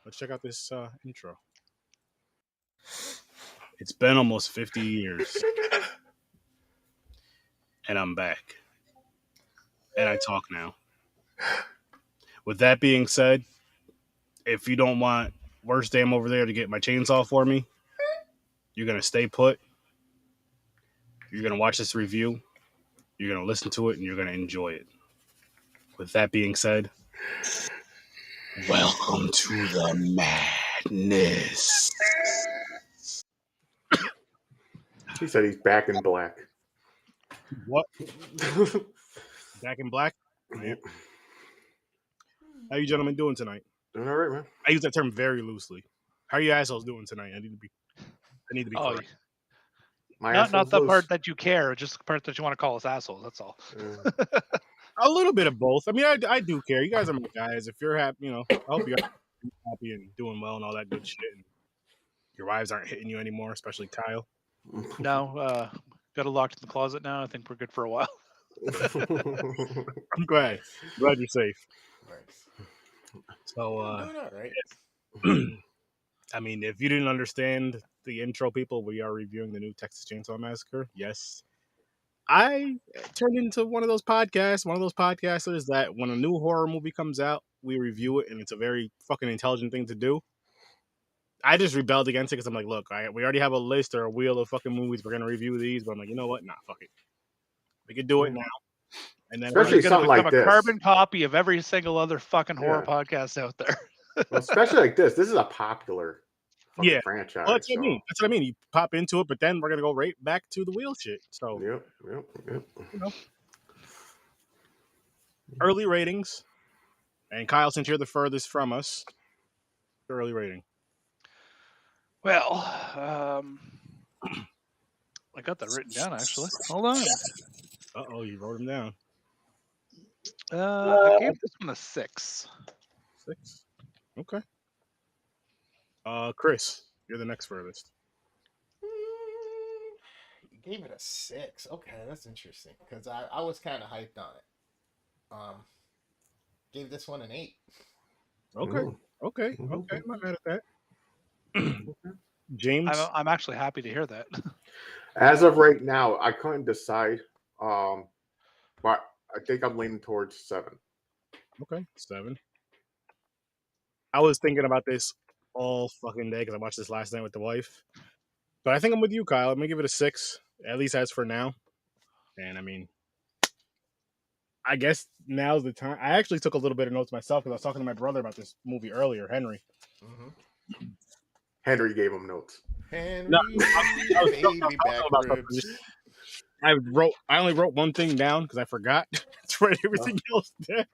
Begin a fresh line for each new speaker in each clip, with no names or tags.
Let's check out this intro. It's been almost 50 years. And I'm back. And I talk now. With that being said, if you don't want Worst Damn over there to get my chainsaw for me, you're going to stay put. You're going to watch this review. You're going to listen to it, and you're going to enjoy it. With that being said, welcome to the madness.
He said he's back in black.
What? Back in black?
Yep.
How you gentlemen doing tonight?
Doing all right, man.
I use that term very loosely. How are you assholes doing tonight? I need to be correct.
Not the part that you care, just the part that you want to call us assholes. That's all.
A little bit of both. I mean, I do care. You guys are my guys. If you're happy, I hope you're happy and doing well and all that good shit. And your wives aren't hitting you anymore, especially Kyle.
No, got it locked in the closet now. I think we're good for a while.
I'm glad you're safe. So,
doing all right.
I mean, if you didn't understand the intro, people, we are reviewing the new Texas Chainsaw Massacre. Yes. I turned into one of those podcasters that when a new horror movie comes out, we review it, and it's a very fucking intelligent thing to do. I just rebelled against it because I'm like, look, we already have a list or a wheel of fucking movies. We're going to review these. But I'm like, you know what? Nah, fuck it. We can do it now. And then
especially something like this.
A carbon copy of every single other fucking horror podcast out there.
Well, especially like this. This is a popular franchise.
Well, that's what I mean. That's what I mean. You pop into it, but then we're going to go right back to the wheel shit. So,
Yep.
Early ratings. And Kyle, since you're the furthest from us, early rating.
Well, I got that written down, actually. Hold on.
Uh-oh, you wrote them down.
I gave this one a 6.
6? Okay. Chris, you're the next furthest.
You gave it a 6. Okay, that's interesting because I was kind of hyped on it. Gave this one an 8.
Okay. I'm not mad at that. James,
I'm actually happy to hear that.
As of right now, I couldn't decide, but I think I'm leaning towards 7.
Okay, 7. I was thinking about this all fucking day because I watched this last night with the wife. But I think I'm with you, Kyle. I'm going to give it a 6, at least as for now. And I mean, I guess now's the time. I actually took a little bit of notes myself because I was talking to my brother about this movie earlier, Henry.
Mm-hmm.
Henry gave him notes.
Henry,
baby back ribs. I only wrote one thing down because I forgot to write everything else down.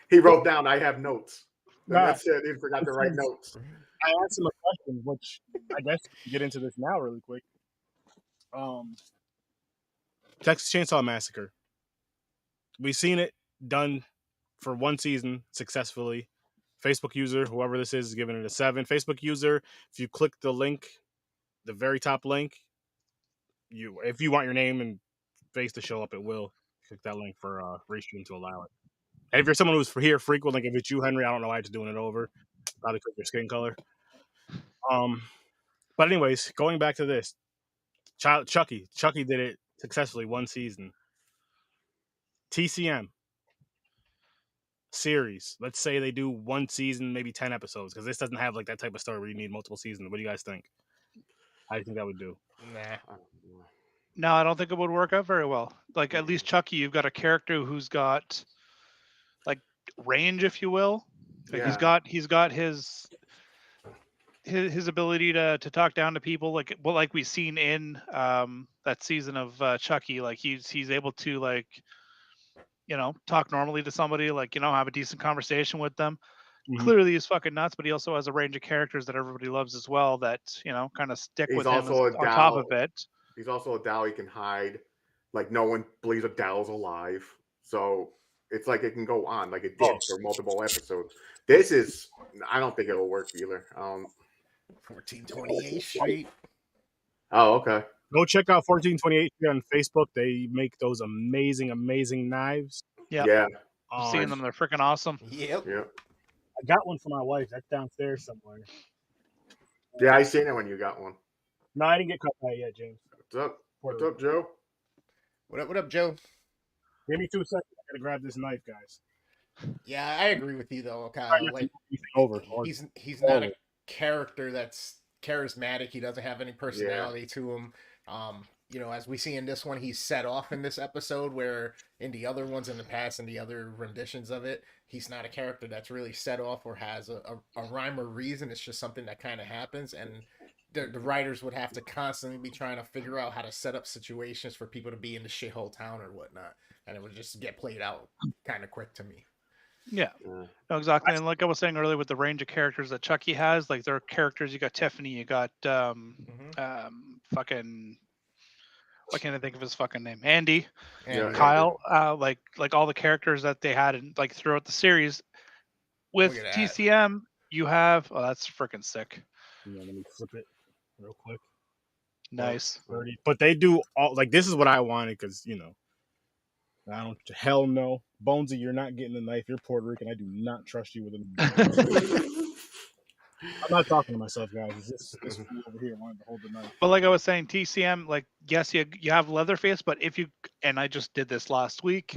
He wrote down, I have notes. That's it. He forgot to write notes.
I asked him a question, which I guess we can get into this now really quick. Texas Chainsaw Massacre. We've seen it done for one season successfully. Facebook user, whoever this is giving it a 7. Facebook user, if you click the link, the very top link, if you want your name and face to show up, it will. Click that link for Restream to allow it. And if you're someone who's here frequent, like if it's you, Henry, I don't know why you're doing it over. Probably click your skin color. But anyways, going back to this, Chucky did it successfully one season. TCM series. Let's say they do one season, maybe 10 episodes, because this doesn't have like that type of story where you need multiple seasons. What do you guys think? How do you think that would do?
Nah.
No, I don't think it would work out very well. Like at least Chucky, you've got a character who's got like range, if you will. Like he's got his ability to talk down to people, like we've seen in that season of Chucky. Like he's able to like, talk normally to somebody, like, have a decent conversation with them. Mm-hmm. Clearly he's fucking nuts, but he also has a range of characters that everybody loves as well that, kind of stick with him on top of it.
He's also a doll he can hide. Like no one believes a doll's alive. So it's like it can go on like it did for multiple episodes. This is, I don't think it'll work either.
1428 Street.
Oh, okay.
Go check out 1428 Street on Facebook. They make those amazing, amazing knives.
Yeah. I've seen them. They're freaking awesome.
Yep.
I got one for my wife. That's downstairs somewhere.
Yeah, I seen it when you got one.
No, I didn't get cut by it yet, James.
What's up?
Puerto
What's up, Joe?
What up, Joe?
Give me 2 seconds. I gotta grab this knife, guys.
Yeah, I agree with you though,
Try
Kyle.
not to
Like
knock anything over. Or
he's not a
forward.
character that's charismatic. He doesn't have any personality to him. You know, as we see in this one, he's set off in this episode, where in the other ones in the past and the other renditions of it, he's not a character that's really set off or has a rhyme or reason. It's just something that kind of happens, and the writers would have to constantly be trying to figure out how to set up situations for people to be in the shithole town or whatnot, and it would just get played out kind of quick to me.
Yeah,
Yeah.
no, exactly. And like I was saying earlier, with the range of characters that Chucky has, like there are characters. You got Tiffany. You got fucking. What can't I think of his fucking name? Andy,
Yeah,
And
Kyle. Like all the characters that they had in like throughout the series. With
Look at that.
TCM, you have. Oh, that's freaking sick.
Yeah, let me flip it real quick.
Nice.
30. But they do all like this is what I wanted because I don't. Hell no, Bonesy, you're not getting the knife. You're Puerto Rican. I do not trust you with a. I'm not talking to myself, guys. It's this fool over here wanted to hold the knife.
But like I was saying, TCM, like yes, you have Leatherface, but if you and I just did this last week,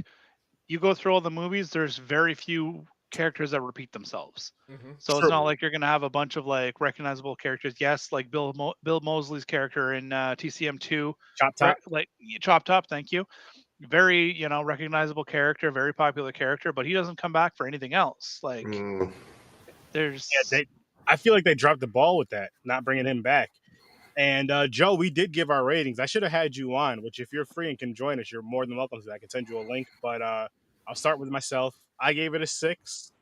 you go through all the movies. There's very few characters that repeat themselves. So it's
True.
not like you're gonna have a bunch of like recognizable characters. Yes, like Bill Mosley's character in TCM 2,
Chop top.
like Chop Top. Thank you. Very recognizable character, very popular character, but he doesn't come back for anything else. Like there's
I feel like they dropped the ball with that, not bringing him back. And Joe, we did give our ratings. I should have had you on, which if you're free and can join us, you're more than welcome to. I can send you a link. But I'll start with myself. I gave it a 6.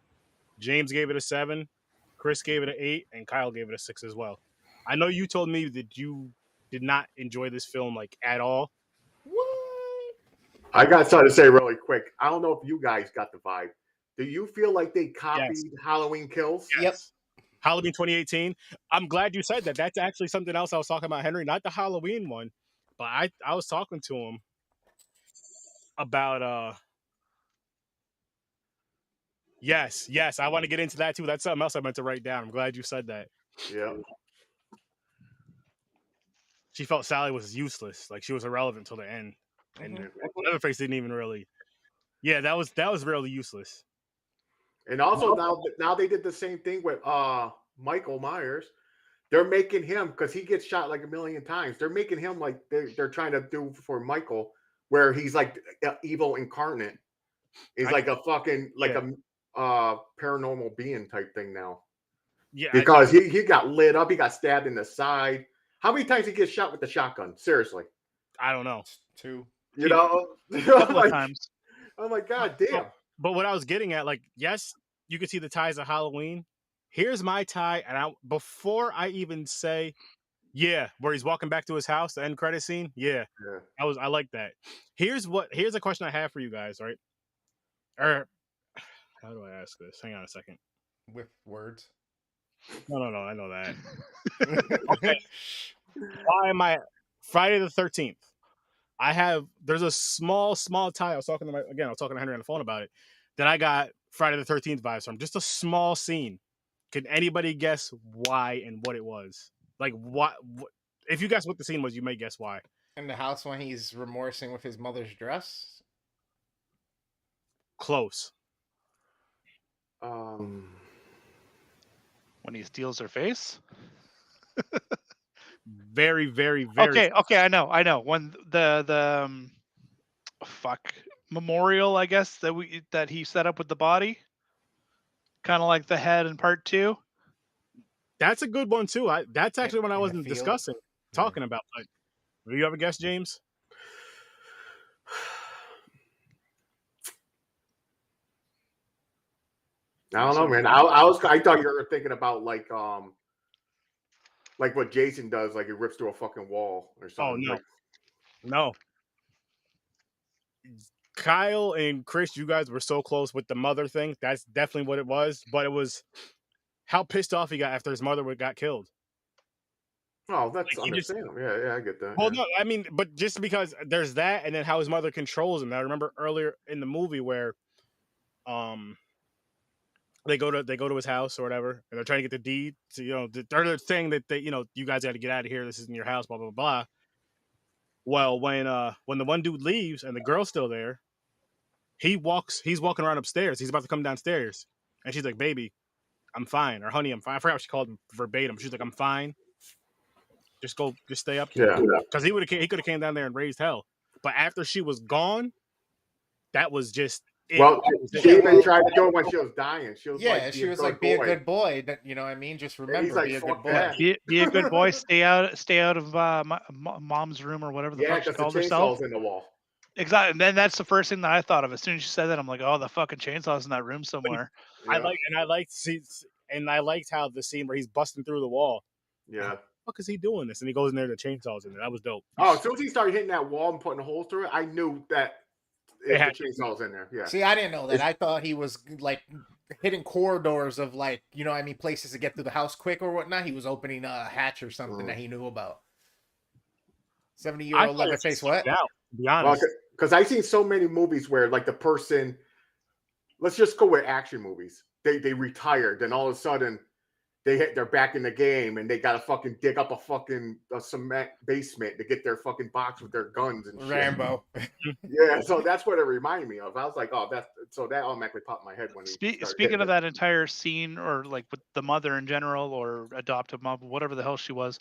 James gave it a 7. Chris gave it an 8, and Kyle gave it a 6 as well. I know you told me that you did not enjoy this film like at all.
What?
I got something to say really quick. I don't know if you guys got the vibe. Do you feel like they copied Halloween Kills?
Yep.
Halloween 2018. I'm glad you said that. That's actually something else I was talking about, Henry. Not the Halloween one, but I was talking to him about Yes, I want to get into that too. That's something else I meant to write down. I'm glad you said that.
Yeah.
She felt Sally was useless, like she was irrelevant till the end, and Leatherface didn't even really. Yeah, that was really useless.
And also now they did the same thing with Michael Myers. They're making him, because he gets shot like a million times. They're making him like they're trying to do for Michael, where he's like evil incarnate. He's like a fucking a paranormal being type thing now.
Yeah,
because he got lit up. He got stabbed in the side. How many times he gets shot with the shotgun? Seriously,
I don't know.
2.
You know,
a couple of times.
Oh my god, damn!
But what I was getting at, like, yes, you can see the ties of Halloween. Here's my tie, and before I even say, where he's walking back to his house, the end credit scene, I like that. Here's a question I have for you guys, right? Or how do I ask this? Hang on a second.
With words.
No, I know that. Okay. Why am I Friday the 13th? There's a small tie. I was talking to Henry on the phone about it. That I got Friday the 13th vibes from. Just a small scene. Can anybody guess why and what it was? Like what if you guess what the scene was, you may guess why.
In the house when he's remorsing with his mother's dress?
Close.
When he steals her face?
Very, very, very.
Okay, I know. When the memorial, I guess that he set up with the body, kind of like the head in part 2.
That's a good one too. That's actually what I wasn't discussing, talking about. Like, do you have a guess, James?
I don't know, man. I thought you were thinking about like what Jason does, like he rips through a fucking wall or something.
Oh no. Kyle and Chris, you guys were so close with the mother thing. That's definitely what it was. But it was how pissed off he got after his mother got killed.
Oh, that's understandable. Yeah, I get that.
Well, no, I mean, but just because there's that, and then how his mother controls him. I remember earlier in the movie where, They go to his house or whatever, and they're trying to get the deed. So, they're saying that you guys got to get out of here. This isn't your house. Blah blah blah. Well, when the one dude leaves and the girl's still there, he's walking around upstairs. He's about to come downstairs, and she's like, "Baby, I'm fine," or "Honey, I'm fine." I forgot what she called him verbatim. She's like, "I'm fine. Just stay up here." Because he could have came down there and raised hell. But after she was gone, that was just it.
Well, she even tried to do it when she was dying. She was like,
she was like, "Be a good boy." You know what I mean? Just remember,
like,
be a good boy.
that.
Be a good boy. Stay out of mom's room or whatever the fuck she called herself.
In the wall.
Exactly, and then that's the first thing that I thought of as soon as she said that. I'm like, oh, the fucking chainsaw's in that room somewhere.
I liked how the scene where he's busting through the wall.
Yeah.
How the fuck is he doing this? And he goes in there, the chainsaw's in there. That was dope.
Oh, as soon as he started hitting that wall and putting holes through it, I knew that the chainsaw's in there. Yeah.
See, I didn't know that. I thought he was like hitting corridors of like, places to get through the house quick or whatnot. He was opening a hatch or something that he knew about. 70-year-old Leatherface, what?
Yeah, to be honest.
Because I've seen so many movies where like the person, let's just go with action movies. They retired, and all of a sudden they're back in the game, and they got to fucking dig up a cement basement to get their fucking box with their guns and shit.
Rambo.
Yeah, so that's what it reminded me of. I was like, oh, that automatically popped in my head when
speaking of that entire scene, or like with the mother in general, or adoptive mom, whatever the hell she was.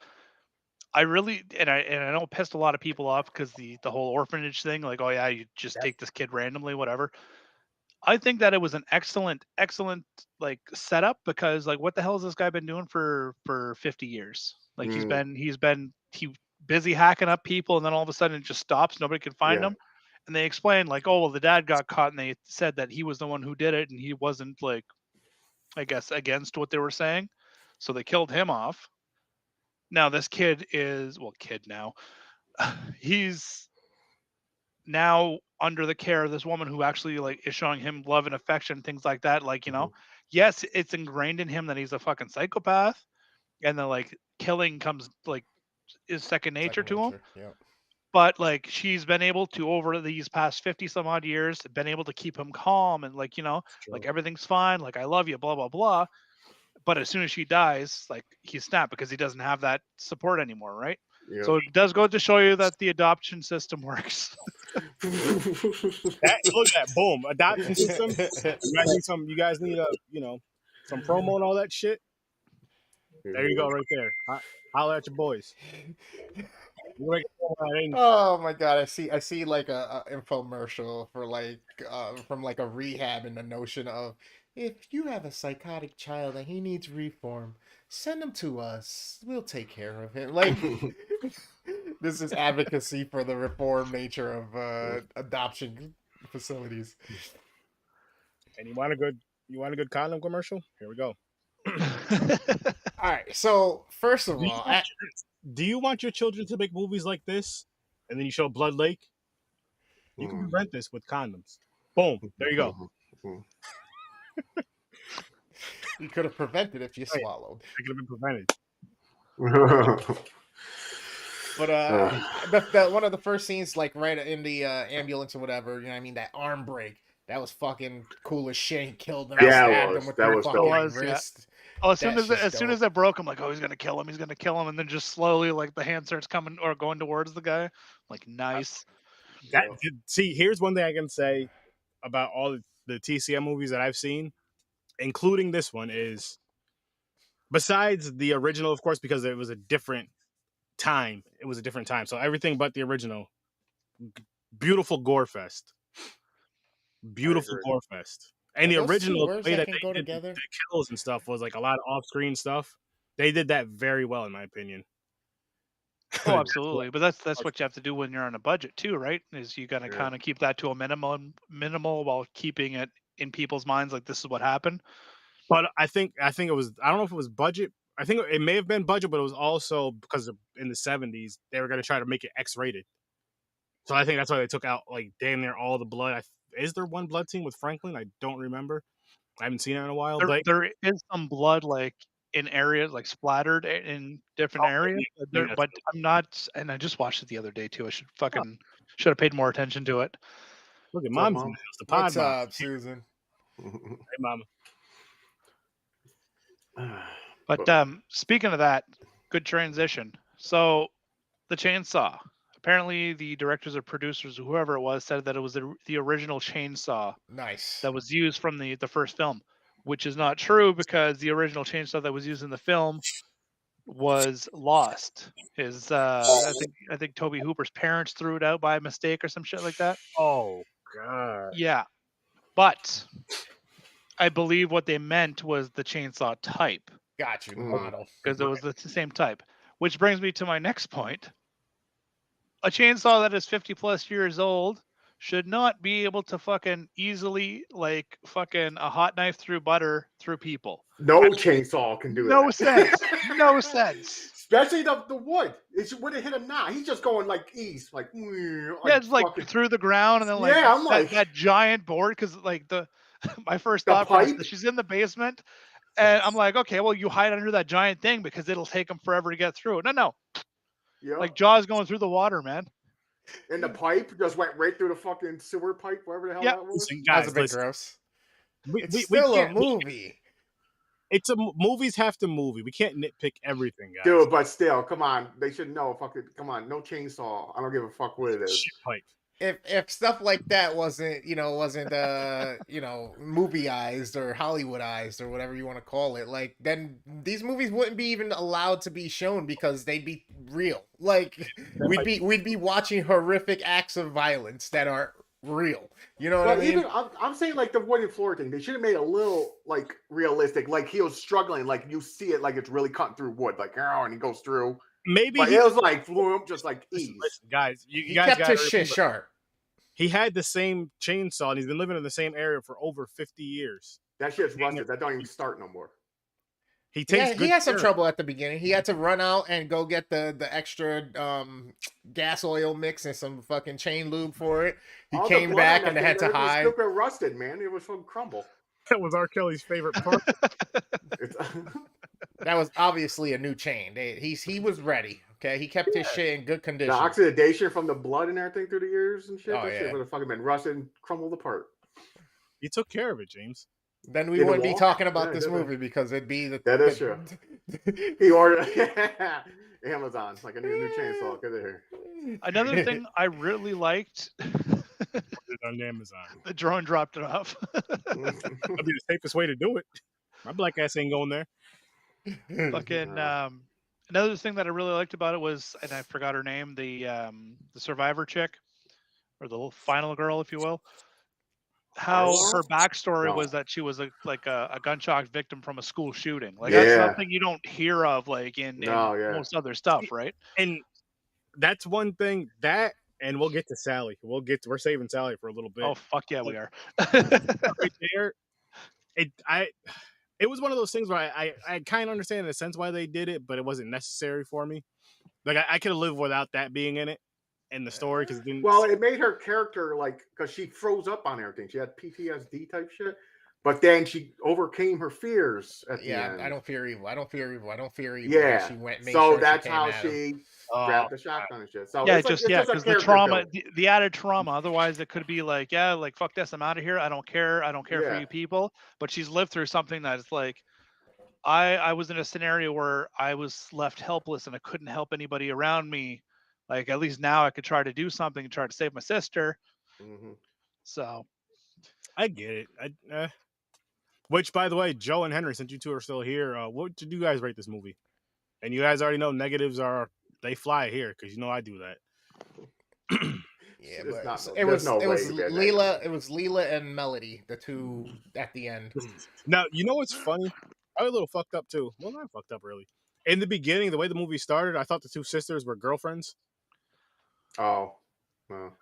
I really, and I know it pissed a lot of people off because the whole orphanage thing, like, oh yeah, you just take this kid randomly, whatever. I think that it was an excellent like setup, because like, what the hell has this guy been doing for 50 years? Like he's been busy hacking up people, and then all of a sudden it just stops. Nobody can find him. And they explained like, oh well, the dad got caught, and they said that he was the one who did it, and he wasn't, like, I guess, against what they were saying, so they killed him off. Now this kid is now. He's now under the care of this woman who actually like is showing him love and affection, things like that. Like, yes, it's ingrained in him that he's a fucking psychopath, and then like killing comes like is second nature to him.
Yeah.
But like, she's been able to, over these past 50 some odd years, been able to keep him calm and like, like everything's fine. Like, I love you, blah, blah, blah. But as soon as she dies, like, he snapped because he doesn't have that support anymore, right? Yep. So it does go to show you that the adoption system works.
Look at that, boom, adoption system. You guys need some promo and all that shit. There you go, right there. Holler at your boys.
Oh my god, I see like a infomercial for like from like a rehab, and the notion of, if you have a psychotic child and he needs reform, send him to us. We'll take care of him. Like, this is advocacy for the reform nature of adoption facilities.
And you want a good condom commercial? Here we go.
All right. So first of all,
do you want your children to make movies like this, and then you show Blood Lake? You can prevent this with condoms. Boom. There you go.
You could have prevented if you swallowed.
It could have been prevented.
But one of the first scenes, like right in the ambulance or whatever, you know what I mean? That arm break, that was fucking cool as shit. He killed him.
Yeah, that was
fucking wrist. Oh, as soon as it broke, I'm like, oh, he's gonna kill him. He's gonna kill him, and then just slowly, like, the hand starts coming or going towards the guy. Like, nice.
See, here's one thing I can say about all the TCM movies that I've seen, including this one, is, besides the original, of course, because it was a different time. It was a different time. So everything but the original. Beautiful gore fest. Beautiful gore fest. And the original way that they did the kills and stuff was like a lot of off-screen stuff. They did that very well, in my opinion.
Oh, absolutely. But that's what you have to do when you're on a budget too, right? Is you gotta kind of keep that to a minimal while keeping it in people's minds like this is what happened.
But I think it was, I don't know if it was budget. I think it may have been budget, but it was also because in the 70s they were going to try to make it X-rated. So I think that's why they took out like damn near all the blood. Is there one blood scene with Franklin? I don't remember. I haven't seen it in a while.
There is some blood like in areas, like splattered in different areas. But I'm not, and I just watched it the other day too. I should have paid more attention to it.
Look at Mom's in the house. The pod.
What's up, Susan?
Hey, Mama.
But speaking of that, good transition. So the chainsaw. Apparently, the directors or producers, or whoever it was, said that it was the original chainsaw
Nice.
that was used from the first film, which is not true because the original chainsaw that was used in the film was lost. His I think Toby Hooper's parents threw it out by mistake or some shit like that.
Oh god.
Yeah, but I believe what they meant was the chainsaw type
Got you. The model.
because it was the same type. Which brings me to my next point. A chainsaw that is 50 plus years old should not be able to fucking easily like fucking a hot knife through butter through people.
No chainsaw can do
No
that.
sense. No sense.
Especially the wood. It would have hit him now. He's just going like east, like
Yeah, it's like
fucking,
through the ground and then like,
yeah, I'm like
that giant board because like the my first
The
thought was
pipe?
that she's in the basement and I'm like, okay, well you hide under that giant thing because it'll take them forever to get through. No,
yeah.
like Jaws going through the water, man.
And the pipe just went right through the fucking sewer pipe, whatever the hell
Yep.
that was.
Listen,
That
guys,
was a bit
listen.
gross.
We,
It's
we
still a
can't.
movie.
It's a movies have to movie. We can't nitpick everything, guys.
Dude, but still, come on. They should know. Fucking, come on. No chainsaw. I don't give a fuck what it is.
Shit pipe.
If stuff like that wasn't movieized or Hollywoodized or whatever you want to call it, like then these movies wouldn't be even allowed to be shown because they'd be real. Like we'd be watching horrific acts of violence that are real. You know what I
But
mean?
even I'm saying like the wooden floor thing, they should have made it a little like realistic. Like he was struggling, like you see it like it's really cutting through wood, like and he goes through.
Maybe
But it was like floom, just like ease.
listen, guys. You
He
guys
kept
gotta
his shit
remember,
sharp.
he had the same chainsaw and he's been living in the same area for over 50 years.
That shit's rusted. That don't even start no more.
He takes
Yeah,
good
he had some
care.
trouble at the beginning. He had to run out and go get the extra gas oil mix and some fucking chain lube for it. He
All the
came
blood
back
on
and
that
they had
thing,
to
everything
hide.
Stupid rusted, man. It was from crumble.
That was R. Kelly's favorite part.
That was obviously a new chain. He was ready. Okay, he kept his shit in good
The
condition.
oxidation from the blood and everything through the years and shit.
Oh,
That
yeah.
shit would have fucking been rusted and crumbled apart.
He took care of it, James.
Then we
In the
wouldn't be
wall?
talking about
Yeah,
this
definitely.
movie because it'd be
That is true. He ordered Amazon, like I need a new chainsaw. Get it here.
Another thing I really liked,
Put it on Amazon.
the drone dropped it off.
That'd be the safest way to do it. My black ass ain't going there.
Fucking another thing that I really liked about it was, and I forgot her name, the survivor chick, or the final girl, if you will. How her backstory was that she was a gunshot victim from a school shooting. Like that's
Yeah.
something you don't hear of like in most other stuff, right?
And that's one thing that, and we'll get to Sally. We're saving Sally for a little bit.
Oh fuck yeah, we are.
Right there, it was one of those things where I kind of understand in a sense why they did it, but it wasn't necessary for me. Like I could have lived without that being in it in the story because it didn't.
Well, it made her character like because she froze up on everything. She had PTSD type shit, but then she overcame her fears at the end.
I don't fear evil. I don't fear evil. I don't fear evil.
Yeah.
She went.
So that's how she grabbed the shotgun and shit. So
yeah,
it's
just
like,
yeah,
because
because the trauma, the added trauma. Otherwise, it could be like, yeah, like fuck this, I'm out of here. I don't care. I don't care for
Yeah.
you people. But she's lived through something that's like, I was in a scenario where I was left helpless and I couldn't help anybody around me. Like at least now I could try to do something and try to save my sister.
Mm-hmm.
So
I get it. Which, by the way, Joe and Henry, since you two are still here, what did you guys rate this movie? And you guys already know negatives they fly here because you know I do that.
Yeah,
It's
but
not-
it
there's
was
no
it
way
was
to get
Leela. It was Leela and Melody, the two at the end.
Now, you know what's funny? I was a little fucked up too. Well, not fucked up really. In the beginning, the way the movie started, I thought the two sisters were girlfriends.
Oh, well.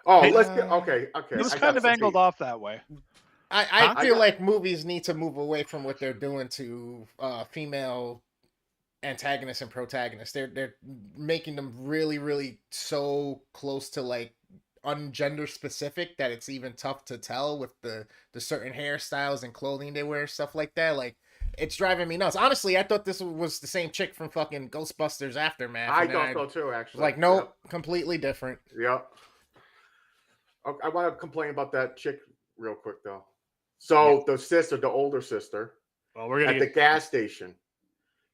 Oh,
Hey,
let's get okay.
it was
I
kind
got
of
some
angled
heat.
off that way.
I feel like movies need to move away from what they're doing to female antagonists and protagonists. They're making them really, really so close to like ungender specific that it's even tough to tell with the certain hairstyles and clothing they wear, stuff like that. Like it's driving me nuts. Honestly, I thought this was the same chick from fucking Ghostbusters Aftermath.
I
and then
thought so too, actually.
Like, nope, completely different.
Yep. I want to complain about that chick real quick though. So the older sister,
Well, we're gonna
at the gas station.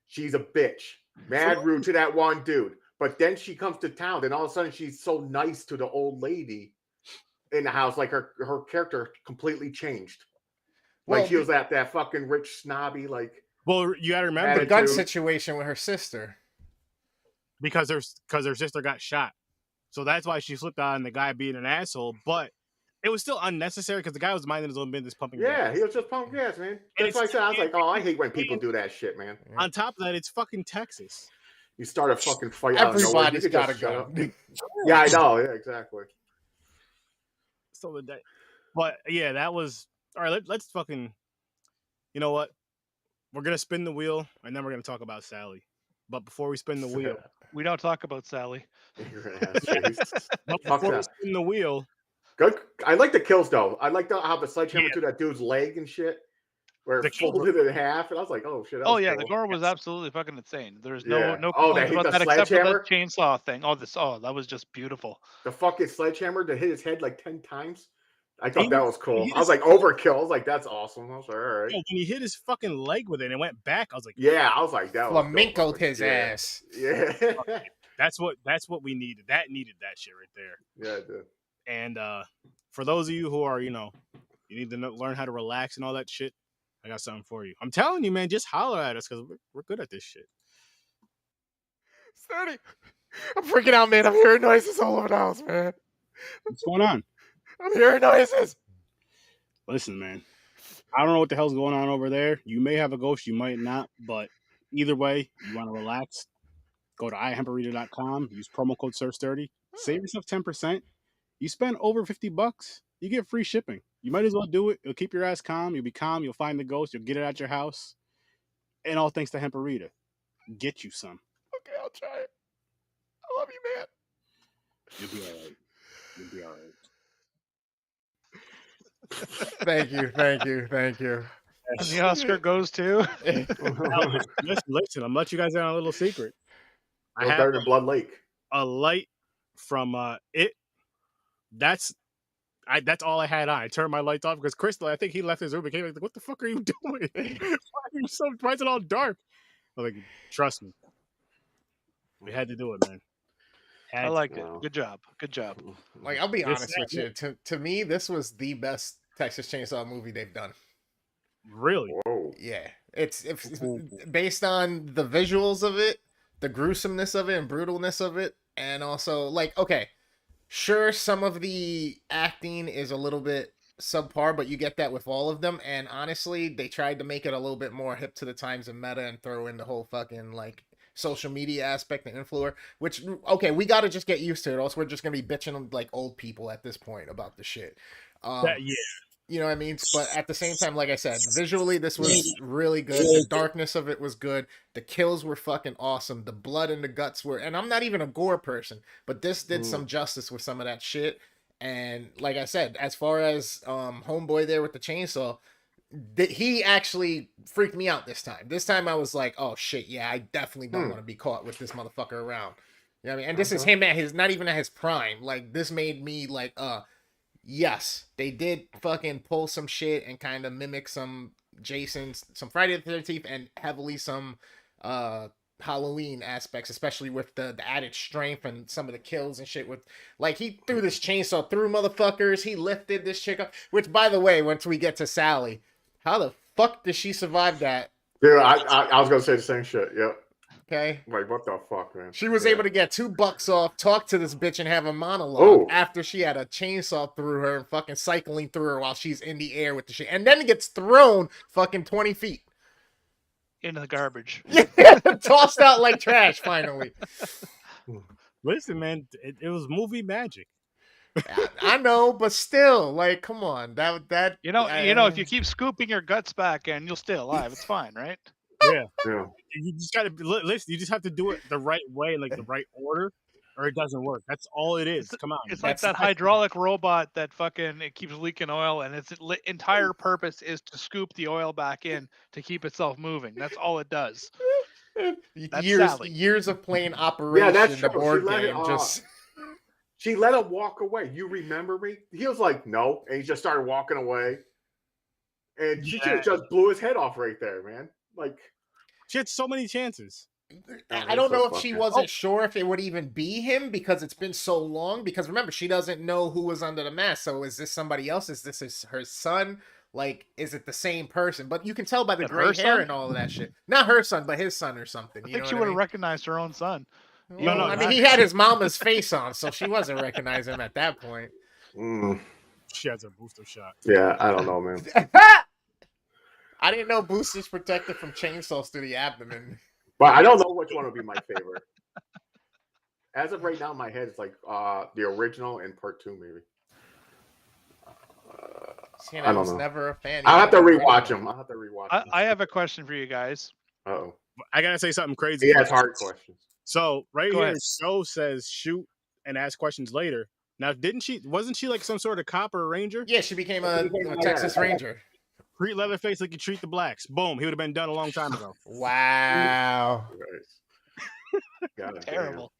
She's a bitch, mad rude to that one dude. But then she comes to town, and all of a sudden she's so nice to the old lady in the house. Like her character completely changed. Like
Well,
she was at that fucking rich snobby like.
Well, you gotta remember
the gun
attitude.
situation with her sister.
because her sister got shot, so that's why she flipped out on the guy being an asshole. But it was still unnecessary because the guy was minding his own business, pumping
Yeah,
gas.
he was just pumping gas, man.
And
That's why I said I was like, oh, I hate when people do that shit, man.
On top of that, it's fucking Texas.
You start a fucking fight out of nowhere. You
Everybody's
could
got a
just shut up.
gun.
Yeah, I know. Yeah, exactly.
So but yeah, that was all right. Let's fucking. You know what? We're gonna spin the wheel, and then we're gonna talk about Sally. But before we spin the wheel,
We don't talk about Sally.
You're an ass face.
but
Fuck
before we
that.
spin the wheel,
Good. I like the kills though. I like how the sledgehammer to that dude's leg and shit, where
The
it
kills
folded in half, and I was like, oh shit. That
Oh
was
yeah,
cool.
the gore was absolutely fucking insane. There's
Yeah.
no
Oh,
complaints
they hit
about
the
that except for
sledgehammer?
that chainsaw thing. That was just beautiful.
The fucking sledgehammer to hit his head like 10 times. I thought
He-
that was cool.
he
I was like, overkill. I was like, that's awesome. I was like, all right.
when he hit his fucking leg with it and it went back, I was like,
Yeah, I was like, that was dope. I was
Flamencoed
like,
his
yeah.
ass.
Yeah.
that's what we needed. That needed that shit right there.
Yeah, it did.
And for those of you who are, you need to learn how to relax and all that shit, I got something for you. I'm telling you, man, just holler at us because we're good at this shit.
30. I'm freaking out, man. I'm hearing noises all over the house, man.
What's going on?
I'm hearing noises.
Listen, man, I don't know what the hell's going on over there. You may have a ghost, you might not, but either way, you want to relax, go to ihemperita.com, use promo code SURF30, save yourself 10%. You spend over $50, you get free shipping. You might as well do it. It'll keep your ass calm. You'll be calm. You'll find the ghost. You'll get it at your house. And all thanks to Hemperita. Get you some.
Okay, I'll try it. I love you, man.
You'll be all right. You'll be all right.
Thank you.
And the Oscar goes to.
Now, listen, I'm let you guys in on a little secret. I have
better than Blood Lake.
a light from it. That's all I had on. I turned my lights off because Crystal, I think he left his room and came like, what the fuck are you doing? Why is it all dark? I'm like, trust me. We had to do it, man.
I like it. Good job.
Like, I'll be honest with you. To me, this was the best Texas Chainsaw movie they've done.
Really?
Whoa.
Yeah. It's based on the visuals of it, the gruesomeness of it and brutalness of it, and also, like, okay, sure, some of the acting is a little bit subpar, but you get that with all of them. And honestly, they tried to make it a little bit more hip to the times and meta and throw in the whole fucking, like, social media aspect and influencer, which, okay, we got to just get used to it. Else we're just going to be bitching like old people at this point about the shit.
Yeah.
You know what I mean? But at the same time, like I said, visually, this was really good. The darkness of it was good. The kills were fucking awesome. The blood and the guts were... And I'm not even a gore person, but this did some justice with some of that shit. And like I said, as far as homeboy there with the chainsaw, he actually freaked me out this time. This time I was like, oh shit, yeah, I definitely don't want to be caught with this motherfucker around. You know what I mean? And this is him at his... Not even at his prime. Like, this made me like... Yes, they did fucking pull some shit and kind of mimic some Jason's, some Friday the 13th, and heavily some Halloween aspects, especially with the added strength and some of the kills and shit. With, like, he threw this chainsaw through motherfuckers, he lifted this chick up, which, by the way, once we get to Sally, how the fuck did she survive that?
Dude, I was gonna say the same shit. Yep.
Okay.
Like, what the fuck, man?
She was able to get $2 off, talk to this bitch, and have a monologue after she had a chainsaw through her and fucking cycling through her while she's in the air with the shit. And then it gets thrown fucking 20 feet.
Into the garbage.
Yeah, tossed out like trash, finally.
Listen, man, it was movie magic.
I know, but still, like, come on. That
You know, if you keep scooping your guts back in, you'll stay alive. It's fine, right?
Yeah. You just gotta listen. You just have to do it the right way, like the right order, or it doesn't work. That's all it is. Come on.
It's like that hydraulic robot that fucking it keeps leaking oil, and its entire purpose is to scoop the oil back in to keep itself moving. That's all it does. That's
years of playing Operation,
that's
the
true.
board game, just.
She let him walk away. You remember me? He was like, no. And he just started walking away. and she just blew his head off right there, man. Like
she had so many chances.
I don't know if she wasn't sure if it would even be him because it's been so long. Because remember, she doesn't know who was under the mask. So is this somebody else? Is this her son? Like, is it the same person? But you can tell by the gray hair and all of that shit. Not her son, but his son or something.
I think she would have recognized her own son.
Well, no, I mean, he had his mama's face on, so she wasn't recognizing him at that point.
She has a booster shot.
Yeah, I don't know, man.
I didn't know boosters protected from chainsaws through the abdomen.
But I don't know which one would be my favorite. As of right now, in my head it's like the original and part 2, maybe.
I was never a fan.
I'll have to rewatch them.
I have a question for you guys.
Uh-oh.
I gotta say something crazy.
He has hard questions.
So
Go
here,
ahead.
show says shoot and ask questions later. Now, wasn't she like some sort of cop or ranger?
Yeah, she became a Texas Ranger.
Treat Leatherface like you treat the blacks. Boom, he would have been done a long time ago.
Wow.
Terrible.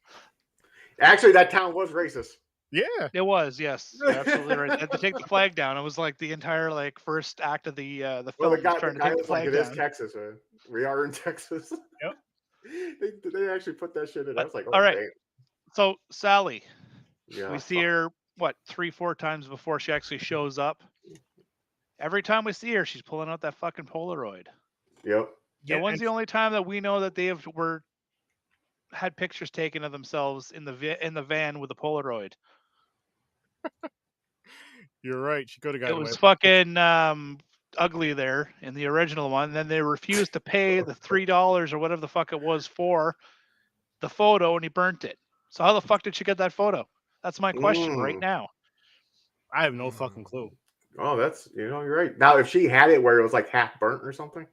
Actually, that town was racist.
Yeah,
it was. Yes, you're absolutely right. They had to take the flag down. It was like the entire first act of the film.
Well, the guy
trying to take the
was
flag
like, "It
down.
is Texas, man. We are in Texas."
Yep.
They actually put that shit in. I was like, "Oh,
all right."
damn.
So Sally,
Yeah,
we see her 3-4 times before she actually shows up. Every time we see her, she's pulling out that fucking Polaroid.
Yep.
Yeah, when's the only time that we know that they had pictures taken of themselves in the van with a Polaroid?
You're right. She could have got
it was fucking ugly there in the original one. And then they refused to pay the $3 or whatever the fuck it was for the photo, and he burnt it. So how the fuck did she get that photo? That's my question right now.
I have no fucking clue.
Oh, that's you're right. Now, if she had it where it was like half burnt or something,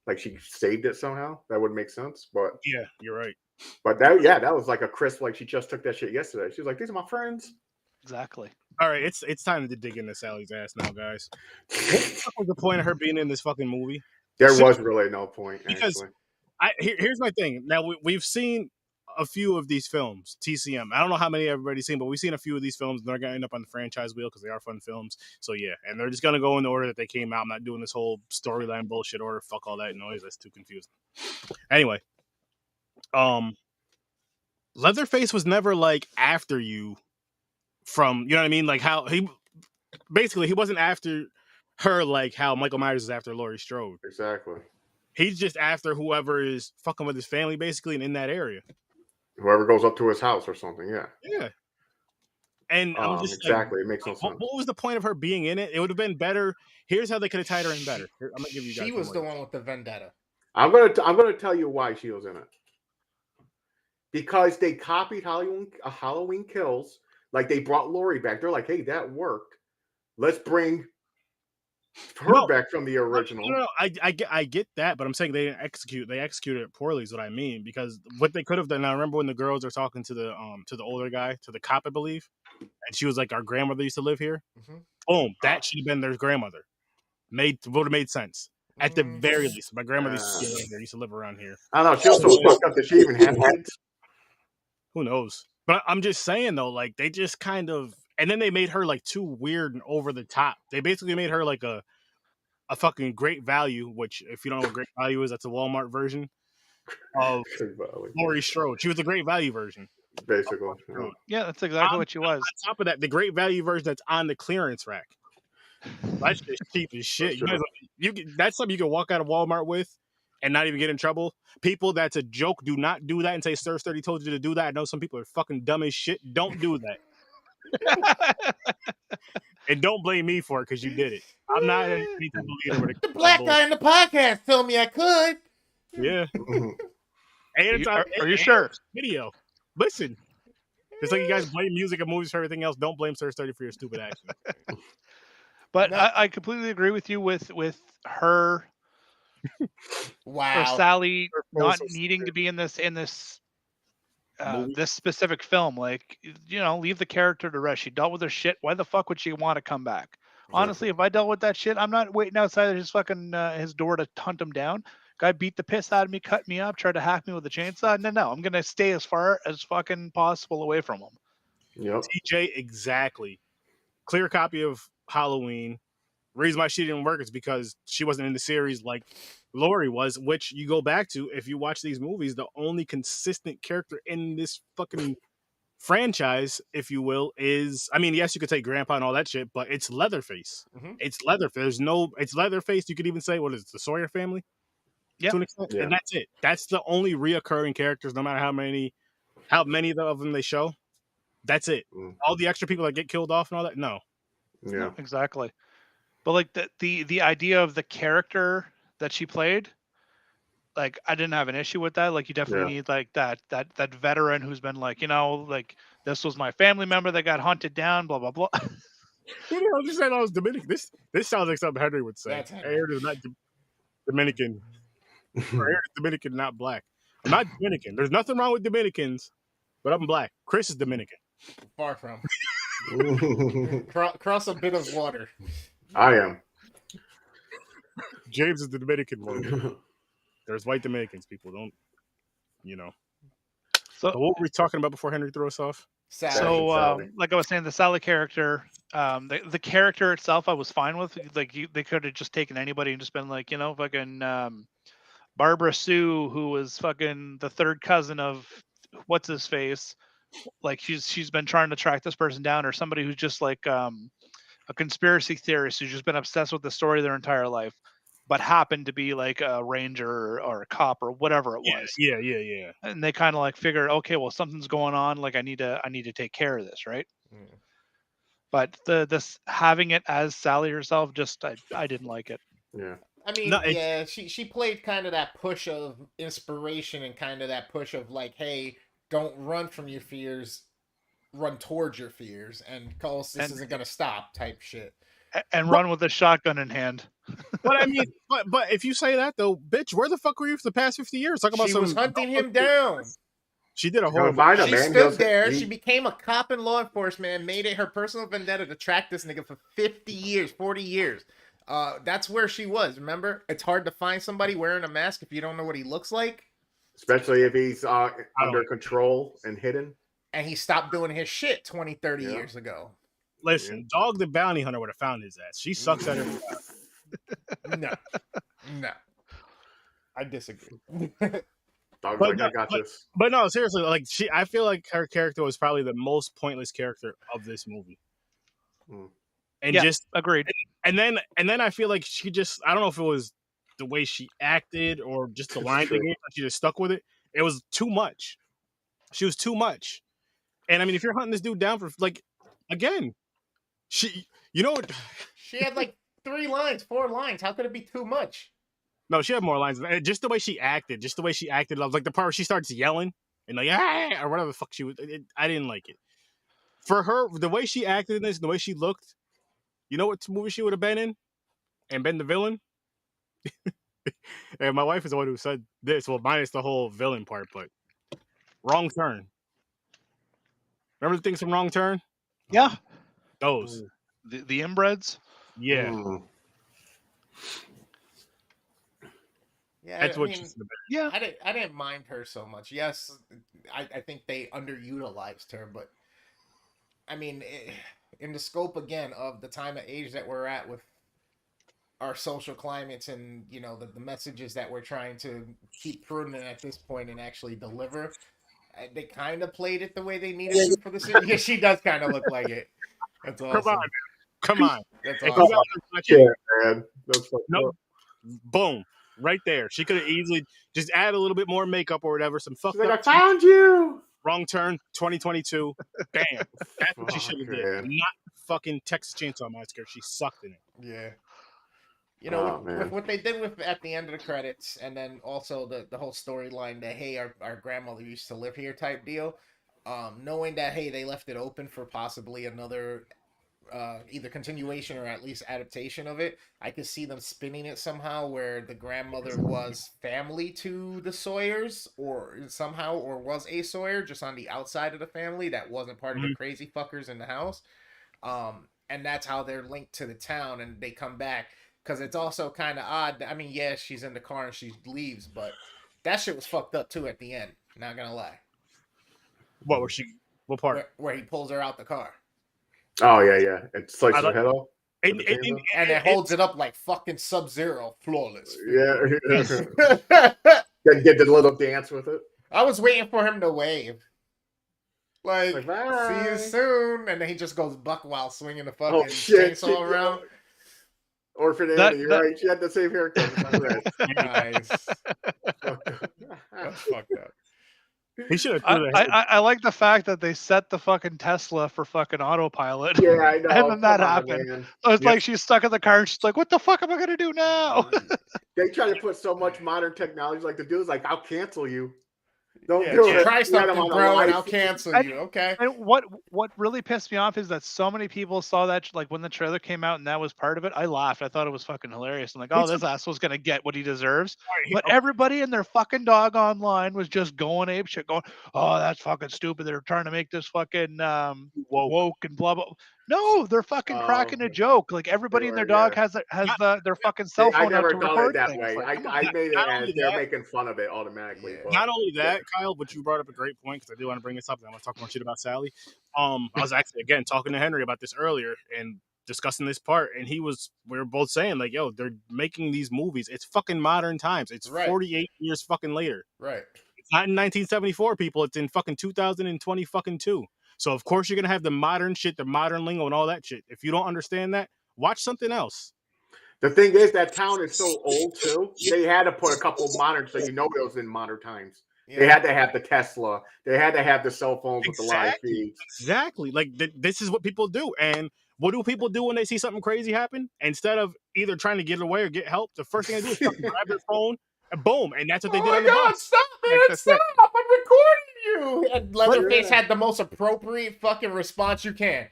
like she saved it somehow, that would make sense. But
yeah, you're right.
But that was like a crisp, like she just took that shit yesterday. She was like, "These are my friends."
Exactly.
All right, it's time to dig into Sally's ass now, guys. What was the point of her being in this fucking movie?
There was really no point.
Because
actually.
Here's my thing. Now we've seen a few of these films, TCM. I don't know how many everybody's seen, but we've seen a few of these films, and they're gonna end up on the franchise wheel because they are fun films. So yeah, and they're just gonna go in the order that they came out. I'm not doing this whole storyline bullshit order. Fuck all that noise. That's too confusing. Anyway, Leatherface was never like after you from, you know what I mean? Like how he wasn't after her like how Michael Myers is after Laurie Strode.
Exactly.
He's just after whoever is fucking with his family, basically, and in that area.
Whoever goes up to his house or something, yeah.
Yeah. And I'm just
exactly, it makes no sense.
What was the point of her being in it? It would have been better. Here's how they could have tied her in better. I'm gonna give you guys.
She was the one with the vendetta.
I'm gonna tell you why she was in it. Because they copied Halloween Kills. Like they brought Laurie back. They're like, hey, that worked. Let's bring her back from the original.
No, I get that, but I'm saying they executed it poorly is what I mean. Because what they could have done, I remember when the girls are talking to the older guy, to the cop, I believe, and she was like, our grandmother used to live here. Mm-hmm. Boom, that should have been their grandmother. Would have made sense. At the very least, my grandmother used to live around here.
I don't know. She was so fucked up that she even had kids.
Who knows? But I'm just saying though, like they just kind of, and then they made her like too weird and over the top. They basically made her like a fucking Great Value, which if you don't know what Great Value is, that's a Walmart version of Laurie Strode. She was the Great Value version,
basically.
Yeah, that's exactly what she was.
On top of that, the Great Value version that's on the clearance rack. That's just cheap as shit. That's something you can walk out of Walmart with and not even get in trouble. People, that's a joke. Do not do that and say Sir Sturdy told you to do that. I know some people are fucking dumb as shit. Don't do that. And don't blame me for it because you did it. I'm not any type of leader.
The black guy in the podcast told me I could.
Yeah.
Are you sure?
Video. Listen. Just like you guys blame music and movies for everything else, don't blame Sir Sturdy for your stupid action.
But I completely agree with you with her.
Wow.
Or Sally not needing to be in this this specific film. Like, leave the character to rest. She dealt with her shit. Why the fuck would she want to come back? Honestly, if I dealt with that shit, I'm not waiting outside his fucking his door to hunt him down. Guy beat the piss out of me, cut me up, tried to hack me with a chainsaw. No, I'm gonna stay as far as fucking possible away from him.
Yep.
TJ, exactly. Clear copy of Halloween. reason why she didn't work is because she wasn't in the series like Lori was, which you go back to if you watch these movies, the only consistent character in this fucking franchise, if you will, is, I mean, yes, you could take Grandpa and all that shit, but it's Leatherface.
Mm-hmm.
It's Leatherface. It's Leatherface. You could even say, what is it, the Sawyer family?
Yeah.
To an extent. And that's it. That's the only reoccurring characters, no matter how many of them they show. That's it. All the extra people that get killed off and all that, no.
Yeah,
No, exactly. But like the idea of the character that she played, like I didn't have an issue with that. Like you definitely need like that veteran who's been like, like this was my family member that got hunted down, blah blah blah.
Who the hell just said I was Dominican? This sounds like something Henry would say.
That's Henry.
Aaron is not Dominican. Aaron is Dominican, not black. I'm not Dominican. There's nothing wrong with Dominicans, but I'm black. Chris is Dominican.
Far from. Cross a bit of water.
I am.
James is the Dominican one. There's white Dominicans. People don't, So what were we talking about before Henry threw us off?
So, like I was saying, the Sally character, the character itself, I was fine with. Like they could have just taken anybody and just been like, fucking Barbara Sue, who was fucking the third cousin of what's his face. Like she's been trying to track this person down, or somebody who's just like a conspiracy theorist who's just been obsessed with the story their entire life, but happened to be like a ranger or a cop or whatever it was.
Yeah.
And they kind of like figured, okay, well, something's going on. Like I need to take care of this, right?
Mm.
But this having it as Sally herself, just I didn't like it.
Yeah.
I mean, she played kind of that push of inspiration and kind of that push of like, hey, don't run from your fears, run towards your fears, and cause this isn't gonna stop type shit.
And run with a shotgun in hand.
But I mean, but if you say that though, bitch, where the fuck were you for the past 50 years? Talk about
she was hunting him down.
She did a horrible.
She stood there. She became a cop in law enforcement and made it her personal vendetta to track this nigga for 50 years, 40 years. That's where she was. Remember, it's hard to find somebody wearing a mask if you don't know what he looks like,
especially if he's under control and hidden.
And he stopped doing his shit 20, 30 years ago.
Listen, Dog the Bounty Hunter would have found his ass. She sucks at her.
No, I disagree.
Dog's like, I got this.
But no, seriously, like I feel like her character was probably the most pointless character of this movie. And just
agreed.
And then I feel like she just, I don't know if it was the way she acted or just the line thing, she just stuck with it. It was too much. She was too much. And I mean, if you're hunting this dude down for like, again, she
had like 3 lines, 4 lines. How could it be too much?
No, she had more lines. Just the way she acted. I was like the part where she starts yelling and like, ah, or whatever the fuck she was. I didn't like it. For her, the way she acted in this, the way she looked, you know what movie she would have been in and been the villain? And my wife is the one who said this. Well, minus the whole villain part, but Wrong Turn. Remember the things from Wrong Turn?
Yeah.
Those.
The inbreds?
Yeah.
Yeah,
that's what
mean,
she's the best.
Yeah.
I didn't mind her so much. Yes, I think they underutilized her, but I mean, in the scope again of the time of age that we're at with our social climates and the messages that we're trying to keep prudent at this point and actually deliver, they kind of played it the way they needed to for the series. Yeah, she does kind of look like it. That's awesome.
Come on.
That's awesome.
Yeah, man. That's
nope. Boom. Right there. She could have easily just add a little bit more makeup or whatever. Some fucked up.
I found you.
Wrong Turn 2022. Bam. That's what she should have did. Not fucking Texas Chainsaw Massacre. She sucked in it.
Yeah. With what they did with at the end of the credits, and then also the whole storyline that, hey, our grandmother used to live here type deal, knowing that, hey, they left it open for possibly another either continuation or at least adaptation of it, I could see them spinning it somehow where the grandmother was family to the Sawyers or was a Sawyer just on the outside of the family that wasn't part of the crazy fuckers in the house. And that's how they're linked to the town and they come back. Because it's also kind of odd. I mean, yeah, she's in the car and she leaves, but that shit was fucked up too at the end. Not gonna lie.
What was she? What part?
Where he pulls her out the car.
Oh yeah. It slices her head off.
And,
the
and,
chainsaw?
And it holds it up like fucking Sub-Zero, flawless.
Yeah.
Yes.
Then get the little dance with it.
I was waiting for him to wave. Like,
Like,
see you
bye.
soon. And then he just goes buck while swinging the
Oh
fucking
shit!
chainsaw around.
Orphan
That-
Annie, you're
that-
right. She had the same haircut. It's not red.
Nice.
Fucked up.
That's fucked up.
he should have
I,
threw the head.
I like the fact that they set the fucking Tesla for fucking autopilot.
Yeah, I know.
And then that
Come on,
happened.
man.
So it's
Yep.
like she's stuck in the car and she's like, what the fuck am I gonna do now?
They try to put so much modern technology. Like the dude's like, "I'll cancel you. Don't
Yeah,
do it.
try
You got him
something,
on a
bro, and
live
I'll
feed.
cancel
And-
you. Okay.
And what really pissed me off is that so many people saw that, like when the trailer came out and that was part of it. I laughed. I thought it was fucking hilarious. I'm like,
Me
oh,
too.
this asshole's gonna get what he deserves.
All right,
But everybody and their fucking dog online was just going ape shit, going, oh, that's fucking stupid. They're trying to make this fucking woke and blah blah. No, they're fucking cracking a joke. Like everybody and their dog has their fucking cell
I
phone out
never
to
thought of it
record
that
things.
way.
Like, come on.
I made it
Not
as
only
they're
that-
making fun of it automatically.
Yeah.
But
Not only that, Kyle, but you brought up a great point because I do want to bring this up. And I want to talk more shit about Sally. I was actually again talking to Henry about this earlier and discussing this part, and we were both saying like, yo, they're making these movies. It's fucking modern times. It's
Right.
48 years fucking later.
Right.
It's not in 1974, people. It's in fucking 2020 fucking two. So of course you're gonna have the modern shit, the modern lingo, and all that shit. If you don't understand that, watch something else.
the thing is, that town is so old too. They had to put a couple modern, so you know it was in modern times.
Yeah.
They had to have the Tesla. They had to have the cell phones with the live
Exactly.
feeds.
Exactly. Like this is what people do. And what do people do when they see something crazy happen? Instead of either trying to get away or get help, the first thing they do is fucking grab their phone and boom. And that's what they
Oh
did
my
on the
God,
bus.
stop, man,
That's it.
stop. I'm recording you. And Leatherface
Yeah.
had the most appropriate fucking response you can.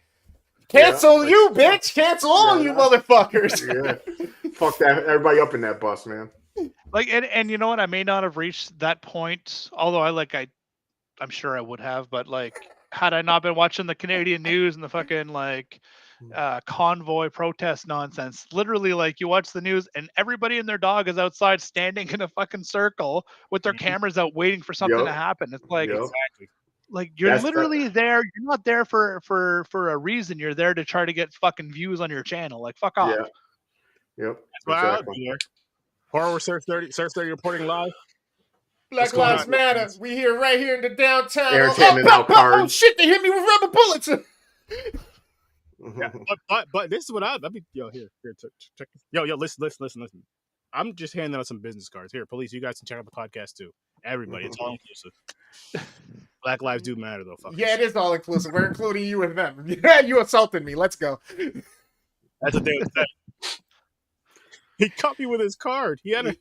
Cancel you, bitch. Cancel all you motherfuckers.
Yeah. Fuck that. Everybody up in that bus, man.
Like and you know what? I may not have reached that point, although I'm sure I would have, but like had I not been watching the Canadian news and the fucking like convoy protest nonsense, literally like you watch the news and everybody and their dog is outside standing in a fucking circle with their cameras out waiting for something
Yup.
to happen. It's like
Yup.
Exactly.
like you're
That's
literally there. You're not there for a reason. You're there to try to get fucking views on your channel. Like fuck off.
Yeah. Yep.
That's why I'll
Exactly.
be there. Horror Search 30 reporting live.
Black
going
Lives
on?
Matter. We here right here in the downtown.
Aaron's
Oh,
handing out
oh,
cards.
shit, they hit me with rubber bullets.
Yeah, but this is what I mean. Yo, here, check. Yo, listen. I'm just handing out some business cards. Here, police, you guys can check out the podcast too. Everybody, it's all inclusive. Black lives do matter though. Fuckers.
Yeah, it is all inclusive. We're including you and them. Yeah, you assaulted me. Let's go.
That's what they would say. He caught me with his card. He had a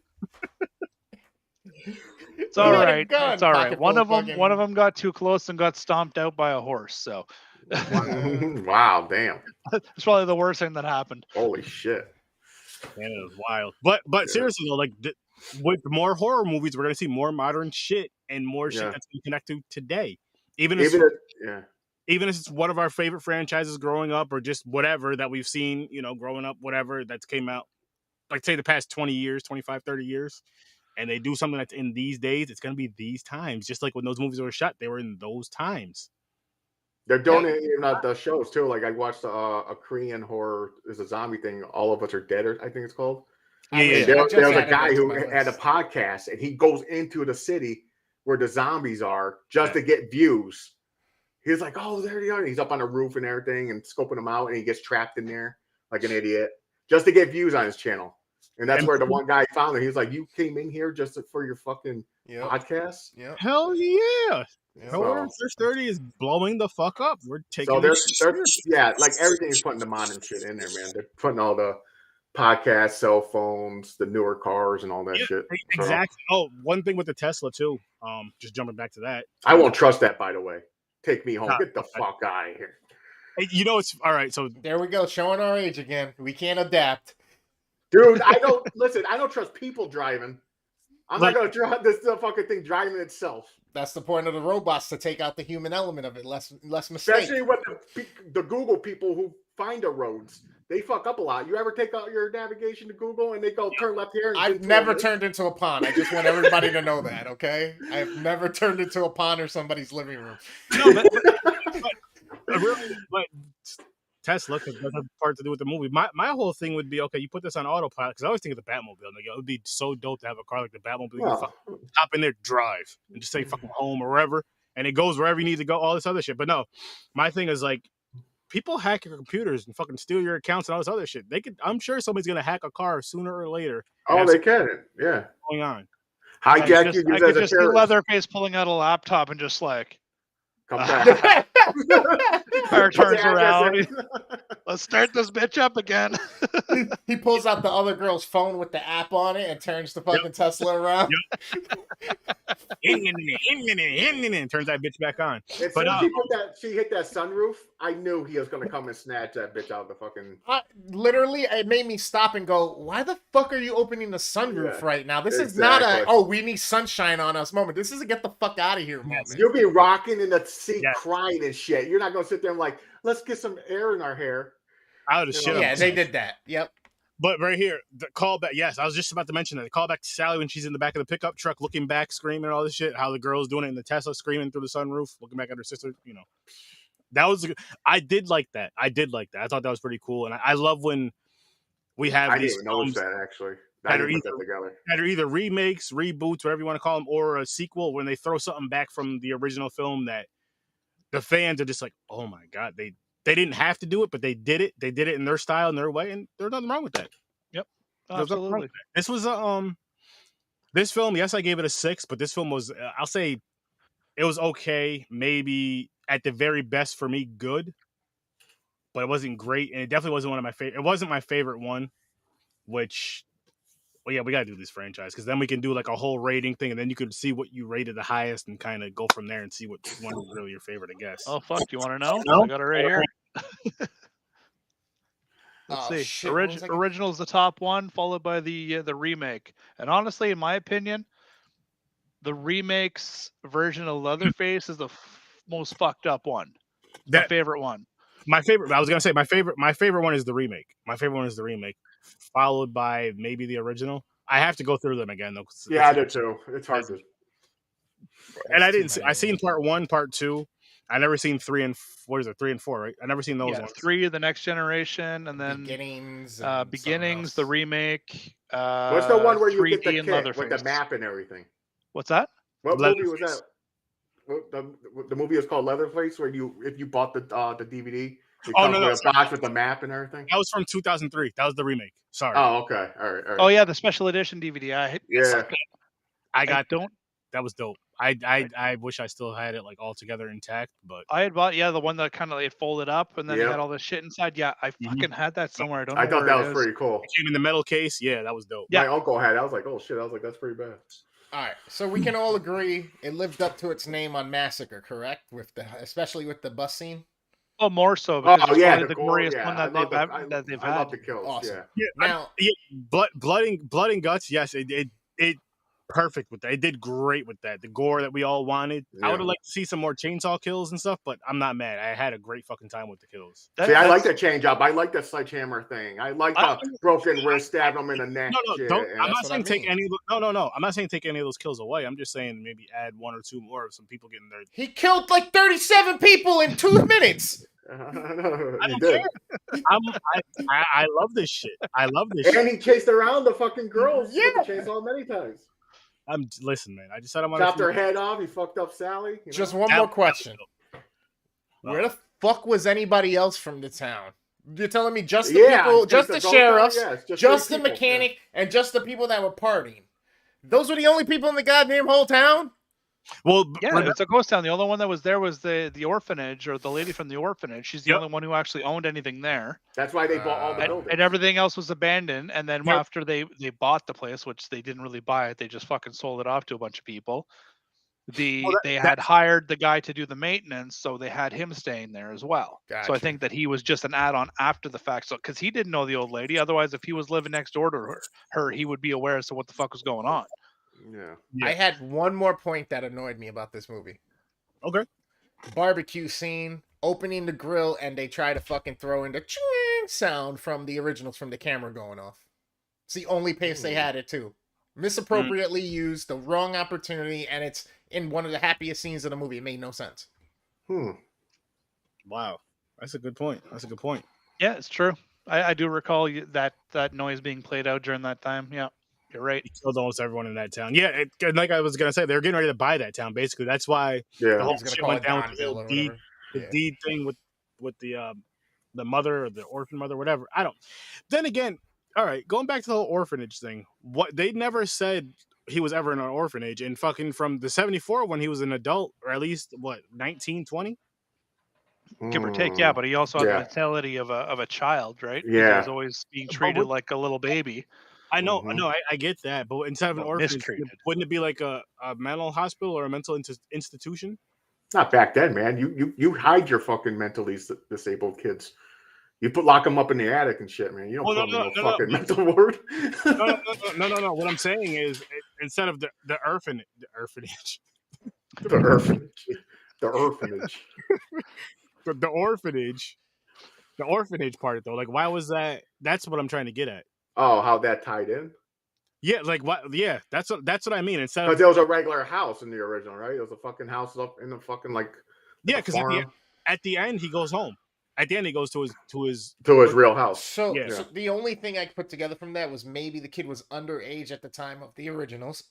It's all
He had a
right.
gun,
It's all right.
pocket
One
full
of
of
them
fucking-
got too close and got stomped out by a horse. So
Wow, damn.
it's probably the worst thing that happened.
Holy shit.
Man, it was wild. But seriously though, like with more horror movies, we're gonna see more modern shit and more shit
Yeah.
that's gonna connect to today. Even if it's one of our favorite franchises growing up, or just whatever that we've seen, growing up, whatever that's came out, like say the past 20 years, 25, 30 years, and they do something that's in these days, it's gonna be these times. Just like when those movies were shot, they were in those times.
They're doing it in the shows too. Like I watched a Korean horror, is a zombie thing. All of Us Are Dead, I think it's called.
Yeah.
There was a
added
guy
it to
who
my
had a
list.
podcast, and he goes into the city where the zombies are just to get views. He's like, "Oh, there they are." And he's up on the roof and everything, and scoping them out, and he gets trapped in there like an idiot just to get views on his channel. And that's where the one guy found it. He was like, "You came in here just for your fucking
Yep.
podcast?"
Yep.
Hell yeah!
Yep.
Horror Search 30 is blowing the fuck up. We're taking
So
this
they're
serious.
yeah, like everything is putting the modern shit in there, man. They're putting all the podcasts, cell phones, the newer cars, and all that
Yeah,
shit. So,
Exactly. Oh, one thing with the Tesla too. Just jumping back to that.
I won't trust that, by the way. Take me home.
Nah,
Get the
okay.
fuck out of here.
Hey, it's all right. So
There we go, showing our age again. We can't adapt.
Dude, I don't listen, I don't trust people driving. I'm
Like-
not gonna drive this fucking thing driving itself.
That's the point of the robots, to take out the human element of it. Less mistake.
Especially with the Google people who find the roads. They fuck up a lot. You ever take out your navigation to Google and they go turn left here? And
I've
do
never
200?
turned into a pawn. I just want everybody to know that, okay? I've never turned into a pawn or somebody's living room.
no, but Tesla because that has part to do with the movie. My whole thing would be okay. You put this on autopilot because I always think of the Batmobile. Like, it would be so dope to have a car like the Batmobile. You can
Well,
hop in there, drive, and just say fucking home or wherever, and it goes wherever you need to go. All this other shit. But no, my thing is like people hack your computers and fucking steal your accounts and all this other shit. They could. I'm sure somebody's gonna hack a car sooner or later.
oh, they can. Yeah.
Going on.
Hijack you
I
as
could
a
just see
terrorist.
Leatherface pulling out a laptop and just like,
Come back.
car turns
Yeah,
around. Let's start this bitch up again.
He pulls out the other girl's phone with the app on it and turns the fucking Tesla around.
Turns that bitch back on.
As soon as she hit that sunroof, I knew he was gonna come and snatch that bitch out of the fucking.
Literally, it made me stop and go, "Why the fuck are you opening the sunroof right now? This is not we need sunshine on us moment. This is a get the fuck out of here moment."
You'll be rocking in the seat, crying and shit. You're not gonna sit there and like, let's get some air in our hair.
Out of shit.
Yeah, they did that. Yep.
But right here, the callback. Yes, I was just about to mention that. The callback to Sally when she's in the back of the pickup truck, looking back, screaming, and all this shit. How the girl's doing it in the Tesla, screaming through the sunroof, looking back at her sister. You know, that was. I did like that. I thought that was pretty cool, and I love when we have these
didn't notice that actually.
That are either remakes, reboots, whatever you want to call them, or a sequel when they throw something back from the original film that the fans are just like, oh my god, they didn't have to do it, but they did it. They did it in their style and their way, and there's nothing wrong with that.
Yep, absolutely.
This was this film. Yes, I gave it a 6, but this film was, I'll say, it was okay. Maybe at the very best for me, good, but it wasn't great, and it definitely wasn't one of my favorite. It wasn't my favorite one, which. Well, yeah, we gotta do this franchise because then we can do like a whole rating thing, and then you could see what you rated the highest and kind of go from there and see what one was really your favorite, I guess.
Oh fuck, you want to know? I got it right here. Let's see.
Shit,
Original's the top one, followed by the remake. And honestly, in my opinion, the remake's version of Leatherface is the most fucked up one. My favorite one.
My favorite. I was gonna say my favorite one is the remake. My favorite one is the remake, followed by maybe the original. I have to go through them again though.
Yeah, I do too. It's hard to.
And I didn't see. I seen part 1, part 2. I never seen 3 and 3 and 4. Right? I never seen those ones.
3 of the Next Generation, and then
Beginnings,
the remake.
What's the one where you get the
kit
with the map and everything?
What's that?
What movie was that? The movie was called Leatherface, where if you bought the DVD, it comes with a box with the map and everything.
That was from 2003. That was the remake. Sorry.
Oh, okay. All right.
Oh yeah, the special edition DVD.
That was dope. I wish I still had it like all together intact, but
I had bought the one that kind of it folded up and then it had all the shit inside. Yeah, I fucking had that somewhere. I don't know.
I thought that was pretty cool.
It came in the metal case. Yeah, that was dope.
Yeah. My uncle had it. I was like, oh shit. I was like, that's pretty bad.
All right, so we can all agree it lived up to its name on Massacre, correct? Especially with the bus scene.
Oh, more so. Because
it's
probably the glorious one that they've had.
I love the kills.
Awesome.
Yeah.
Now, blood and guts. Yes, it perfect with that. It did great with that. The gore that we all wanted. Yeah. I would have liked to see some more chainsaw kills and stuff, but I'm not mad. I had a great fucking time with the kills.
I like the change up. I like the sledgehammer thing. I like the broken wrist, stab them in the neck.
I'm not saying take any. No. I'm not saying take any of those kills away. I'm just saying maybe add 1 or 2 more of some people getting their.
He killed like 37 people in 2 minutes.
I don't care. I love this shit.
And he chased around the fucking girls. Yeah, with the chainsaw many times.
Listen, man. I just said I want
to chopped her head off. He fucked up Sally.
Just one more question. Where the fuck was anybody else from the town? You're telling me just the people, just the sheriffs, just the mechanic, and just the people that were partying. Those were the only people in the goddamn whole town?
Well,
yeah, it's a ghost town. The only one that was there was the orphanage, or the lady from the orphanage. She's the only one who actually owned anything there.
That's why they bought all the buildings.
And everything else was abandoned. And then after they bought the place, which they didn't really buy it, they just fucking sold it off to a bunch of people. They had hired the guy to do the maintenance, so they had him staying there as well. Gotcha. So I think that he was just an add-on after the fact. So because he didn't know the old lady, otherwise, if he was living next door to her, he would be aware as to what the fuck was going on.
Yeah.
I had one more point that annoyed me about this movie.
Okay.
Barbecue scene, opening the grill, and they try to fucking throw in the ching sound from the originals from the camera going off. It's the only pace they had it too. Misappropriately used, the wrong opportunity, and it's in one of the happiest scenes of the movie. It made no sense.
Wow. That's a good point.
Yeah, it's true. I do recall that noise being played out during that time. Yeah, you're right.
He killed almost everyone in that town. Yeah, and like I was gonna say, they're getting ready to buy that town. Basically, that's why the
Yeah.
whole
He's gonna
shit
call
went
it
down with
Donville or
deed,
whatever.
the
Yeah.
deed thing with the mother or the orphan mother, whatever. I don't. Then again, all right, going back to the whole orphanage thing. What they never said he was ever in an orphanage, and fucking from the 74 when he was an adult, or at least what 19, 20.
Give or take, yeah. But he also had the
Yeah.
mentality of a child, right? Because he
Yeah.
was always being
But
treated like a little baby.
I know,
Mhm.
no, I get that, but instead of an
Well,
orphanage,
mistreated.
wouldn't it be like a mental hospital or a mental institution?
Not back then, man. You hide your fucking mentally disabled kids. You lock them up in the attic and shit, man. You don't
Well,
put them in no
no,
fucking mental ward.
no. What I'm saying is, instead of the orphanage,
The orphanage. The orphanage.
the orphanage, the orphanage part though, like why was that? That's what I'm trying to get at.
Oh, how that tied in?
Yeah, like what? Yeah, that's what I mean. Instead
Because
of
it was a regular house in the original, right? It was a fucking house up in the fucking like
yeah,
a
because
farm
at the end he goes home. At the end he goes to his
to his real house.
So,
Yeah.
so the only thing I could put together from that was maybe the kid was underage at the time of the originals.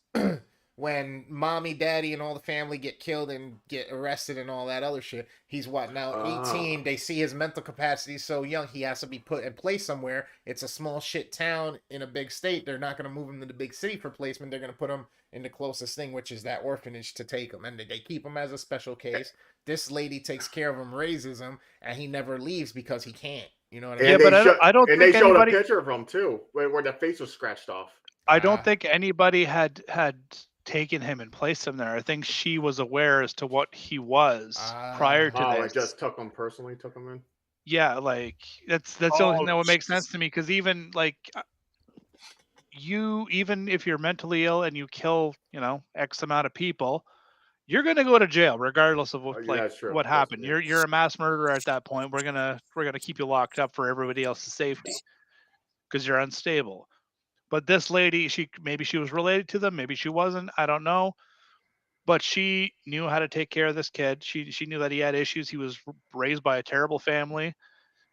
When mommy, daddy, and all the family get killed and get arrested and all that other shit, he's what now 18. They see his mental capacity so young, he has to be put in place somewhere. It's a small shit town in a big state. They're not going to move him to the big city for placement. They're going to put him in the closest thing, which is that orphanage, to take him, and they keep him as a special case. This lady takes care of him, raises him, and he never leaves because he can't. You know what I mean?
Yeah, but I don't
and
think
they showed
anybody.
a picture of him too, where the face was scratched off.
I don't think anybody had taken him and placed him there. I think she was aware as to what he was prior to
Oh,
this.
and just took him personally, took him in.
Yeah, like that's the only thing that would make sense to me. Because even like even if you're mentally ill and you kill, X amount of people, you're gonna go to jail regardless of what,
Yeah, that's true.
what
That's-
happened.
yeah.
You're a mass murderer at that point. We're gonna keep you locked up for everybody else's safety because you're unstable. But this lady, maybe she was related to them, maybe she wasn't. I don't know. But she knew how to take care of this kid. She knew that he had issues. He was raised by a terrible family,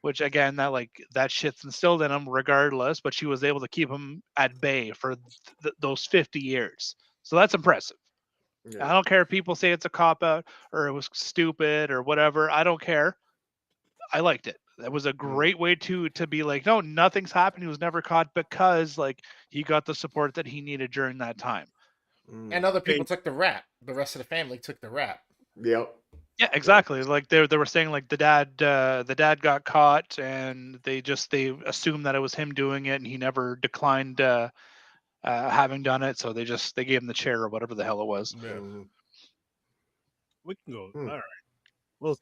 which again, that shit's instilled in him regardless. But she was able to keep him at bay for those 50 years. So that's impressive.
Yeah.
I don't care if people say it's a cop out or it was stupid or whatever. I don't care. I liked it. That was a great way to be like, no, nothing's happened. He was never caught because he got the support that he needed during that time.
And other people took the rap. The rest of the family took the rap.
Yep.
Yeah, exactly. Like they were saying, like the dad got caught, and they assumed that it was him doing it, and he never declined having done it. So they gave him the chair or whatever the hell it was.
Yeah.
we can go. All right. Well,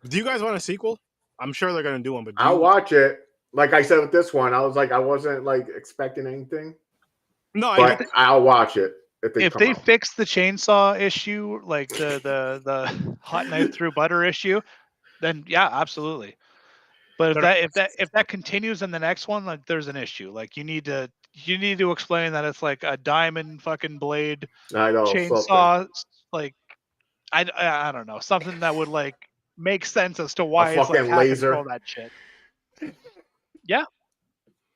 do you guys want a sequel? I'm sure they're gonna do one, but
I'll watch it. Like I said with this one, I wasn't like expecting anything.
No,
but I'll watch it
if they fix the chainsaw issue, like the hot knife through butter issue, then yeah, absolutely. But if that continues in the next one, like there's an issue. Like you need to explain that it's like a diamond fucking blade chainsaw. Like I don't know, something that would like make sense as to why it's like
laser.
all that shit. Yeah.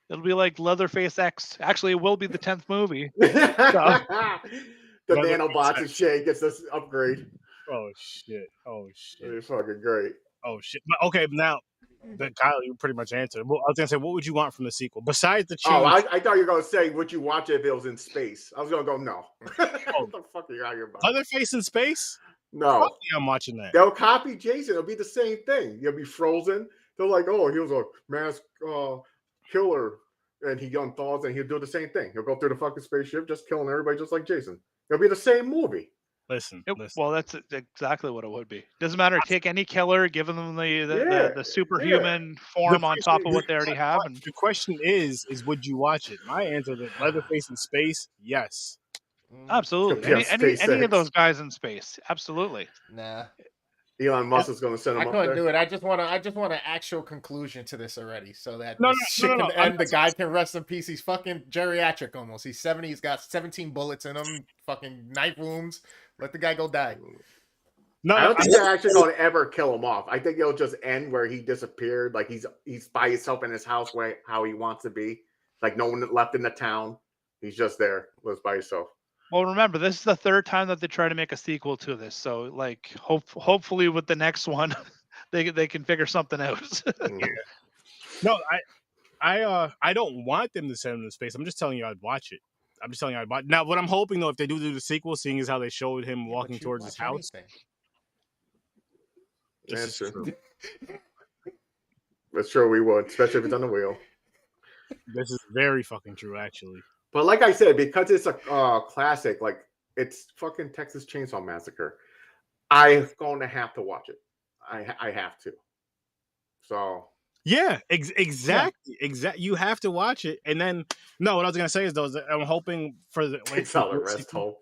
It'll be like Leatherface X. Actually, it will be the 10th movie. So.
The nanobots and shit gets this upgrade.
Oh shit!
It's fucking great.
Oh shit! Okay, now, Kyle, you pretty much answered. Well, I was gonna say, what would you want from the sequel besides the change?
Oh, I thought you were gonna say, would you watch it if it was in space? I was gonna go, no. What the fuck are you out here about?
Leatherface in space?
No.
Fuck yeah, I'm watching that.
They'll copy Jason. It'll be the same thing. You'll be frozen. They're like, oh, he was a mass killer, and he unthaws, and he'll do the same thing. He'll go through the fucking spaceship, just killing everybody, just like Jason. It'll be the same movie.
Listen.
Well, that's exactly what it would be. Doesn't matter. Take any killer, give them the superhuman form on top of what they already have. And
the question is would you watch it? My answer is Leatherface in space. Yes.
Absolutely. Any of those guys in space. Absolutely.
Nah.
Elon Musk is going to send him.
I couldn't do it. I just want an actual conclusion to this already, so that shit can end. The guy can rest in peace. He's fucking geriatric almost. He's 70. He's got 17 bullets in him. Fucking knife wounds. Let the guy go die.
No,
I
no,
don't think they're actually going to ever kill him off. I think it'll just end where he disappeared, like he's by himself in his house, where how he wants to be, like no one left in the town. He's just there, lives by himself.
Well, remember, this is the third time that they try to make a sequel to this. So, like, hopefully with the next one, they can figure something out.
no, I don't want them to send him to space. I'm just telling you, I'd watch it. I'm just telling you, I'd watch. Now, what I'm hoping though, if they do the sequel, seeing as how they showed him walking towards his house.
That's true. That's true. We would, especially if it's on the wheel.
This is very fucking true, actually.
But like I said, because it's a classic, like it's fucking Texas Chainsaw Massacre, I'm going to have to watch it. I have to. So
yeah, exactly. You have to watch it, and then no. What I was gonna say is though, I'm hoping for the
it's not a rest home,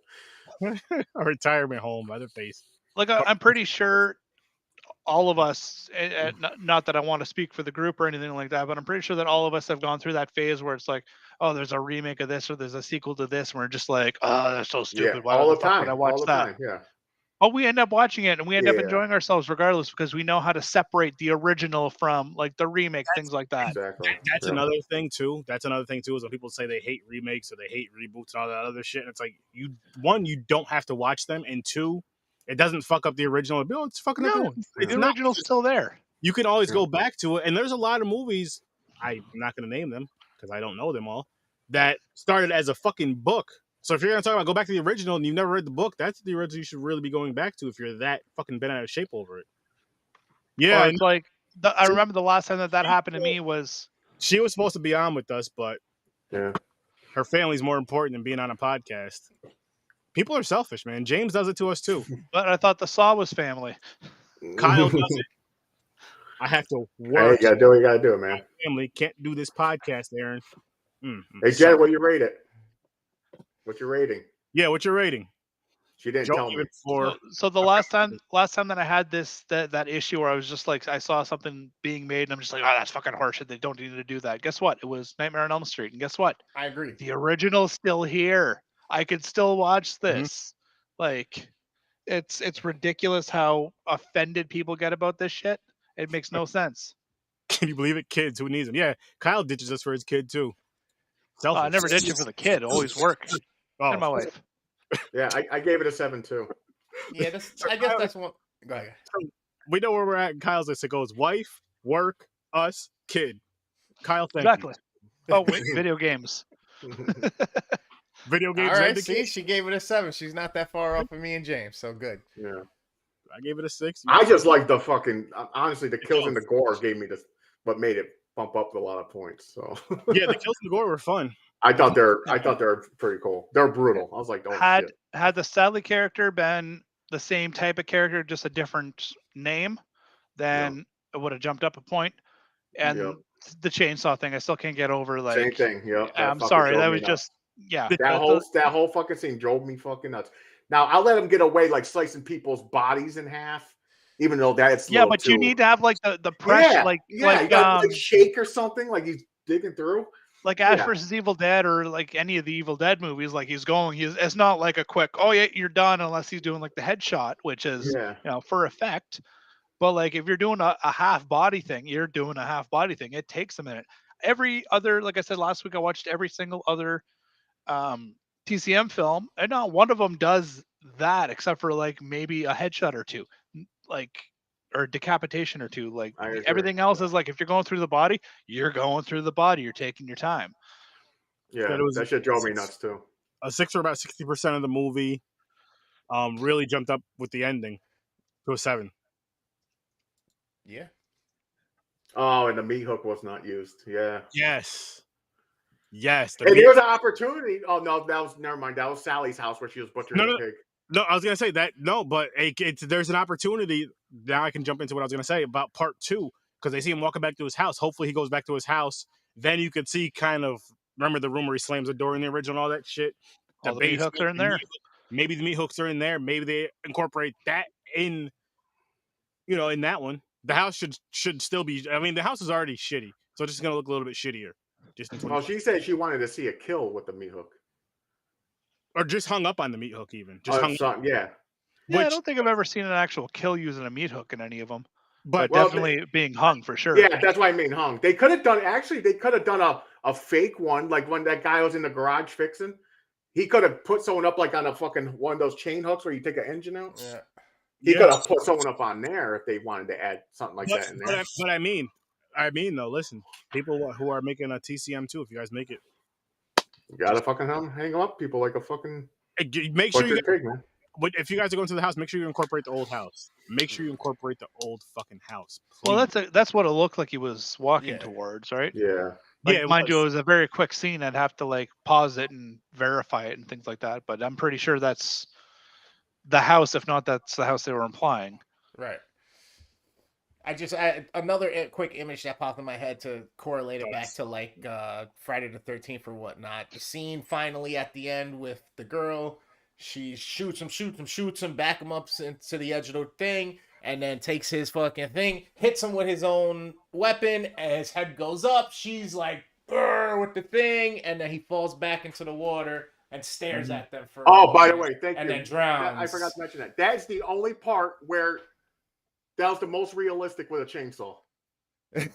a retirement home, by the face.
Like I'm pretty sure all of us, not that I want to speak for the group or anything like that, but I'm pretty sure that all of us have gone through that phase where it's like, oh, there's a remake of this or there's a sequel to this, and we're just like, oh, that's so stupid.
Yeah,
Why
all
the
the
fuck
time.
would I watch
all the
that?
Time. Yeah.
But we end up watching it and we end up enjoying ourselves regardless because we know how to separate the original from like the remake, things like that.
Exactly.
That's another thing too. That's another thing too is when people say they hate remakes or they hate reboots and all that other shit. And it's like you don't have to watch them, and two, it doesn't fuck up the original. Oh, it's fucking
no.
It's
the original's still there.
You can always go back to it, and there's a lot of movies. I'm not going to name them because I don't know them all. That started as a fucking book. So if you're going to talk about go back to the original and you've never read the book, that's the original you should really be going back to if you're that fucking bent out of shape over it. Yeah,
it's like I remember the last time that happened to me was
she was supposed to be on with us, but
yeah,
her family's more important than being on a podcast. People are selfish, man. James does it to us too.
But I thought the Saw was family.
Kyle does it. I have to work.
Hey, you gotta do what you gotta do, man.
Family can't do this podcast, Aaron.
Hey, Jed, what you rate it? What's your rating?
Yeah, what's your rating?
She didn't tell me.
So the last time that I had that issue where I was just like I saw something being made and I'm just like, oh, that's fucking horseshit. They don't need to do that. Guess what? It was Nightmare on Elm Street, and guess what?
I agree.
The original's still here. I could still watch this. Like, it's ridiculous how offended people get about this shit. It makes no sense.
Can you believe it? Kids, who needs them? Yeah, Kyle ditches us for his kid too.
I never ditch it for the kid. Always work. And my wife.
Yeah, I gave it a 7 too.
Yeah, I guess that's one. Go ahead.
We know where we're at in Kyle's list. It goes wife, work, us, kid. Kyle, thank
exactly.
you.
Oh, wait, video games.
Video games.
All right, see, she gave it a 7. She's not that far off of me and James, so good.
Yeah.
I gave it a 6.
I just like the fucking, honestly, the kills and the gore gave me this, what made it bump up a lot of points. So
yeah, the kills and the gore were fun.
I thought they're pretty cool. They're brutal. I was like, oh,
had
shit.
the Sadly character been the same type of character, just a different name, then it would have jumped up a point. And the chainsaw thing, I still can't get over. Like,
same thing. Yeah,
I'm sorry, that was just
that whole fucking scene drove me fucking nuts. Now I'll let him get away like slicing people's bodies in half, even though that's
but you need to have like the pressure,
you got like shake or something, like he's digging through.
Like Ash versus Evil Dead or like any of the Evil Dead movies, like it's not like a quick, oh yeah, you're done, unless he's doing like the headshot, which is for effect. But like if you're doing a half body thing, you're doing a half body thing. It takes a minute. Every other, like I said last week, I watched every single other TCM film, and not one of them does that except for like maybe a headshot or two, like or decapitation or two. Like everything else is like if you're going through the body, you're going through the body. You're taking your time.
Yeah, that shit drove me nuts too.
A 6 for about 60% of the movie. Really jumped up with the ending to a 7.
Yeah.
Oh, and the meat hook was not used. Yeah.
Yes.
And there was an opportunity. Oh no, never mind. That was Sally's house where she was butchering the pig.
No, I was gonna say that. No, but there's an opportunity. Now I can jump into what I was gonna say about part 2 because they see him walking back to his house. Hopefully, he goes back to his house. Then you could see kind of remember the room where he slams the door in the original, all that shit.
All the meat hooks are in there.
Maybe the meat hooks are in there. Maybe they incorporate that in, in that one. The house should still be. I mean, the house is already shitty, so it's just gonna look a little bit shittier.
Well, she said she wanted to see a kill with the meat hook,
or just hung up on the meat hook, even
yeah.
Yeah, I
Which,
don't think I've ever seen an actual kill using a meat hook in any of them,
but
but
Well,
definitely being hung for sure.
yeah, that's why I mean hung. They could have done a fake one, like when that guy was in the garage fixing. He could have put someone up like on a fucking one of those chain hooks where you take an engine out.
Yeah.
He
yeah,
could have put someone up on there if they wanted to add something like that in there.
but I mean though, listen, people who are making a TCM too, if you guys make it,
You gotta fucking hang them up, people, like a fucking
make sure you
butchered pig, man.
if you guys are going to the house, make sure you incorporate the old house. Make sure you incorporate the old fucking house.
Well,
Please.
that's what it looked like he was walking
Yeah.
towards, right?
Yeah.
Like,
Yeah, it
mind you, it
was.
was a very quick scene. I'd have to like pause it and verify it and things like that. But I'm pretty sure that's the house. If not, that's the house they were implying.
Right. Another quick image that popped in my head to correlate it back to like Friday the 13th or whatnot. The scene finally at the end with the girl, she shoots him, back him up into the edge of the thing, and then takes his fucking thing, hits him with his own weapon, and his head goes up. She's like, "Brr," with the thing, and then he falls back into the water and stares at them for.
Oh, by the way, thank
and
you.
then drowns.
I forgot to mention that. That's the only part where that was the most realistic with a chainsaw. It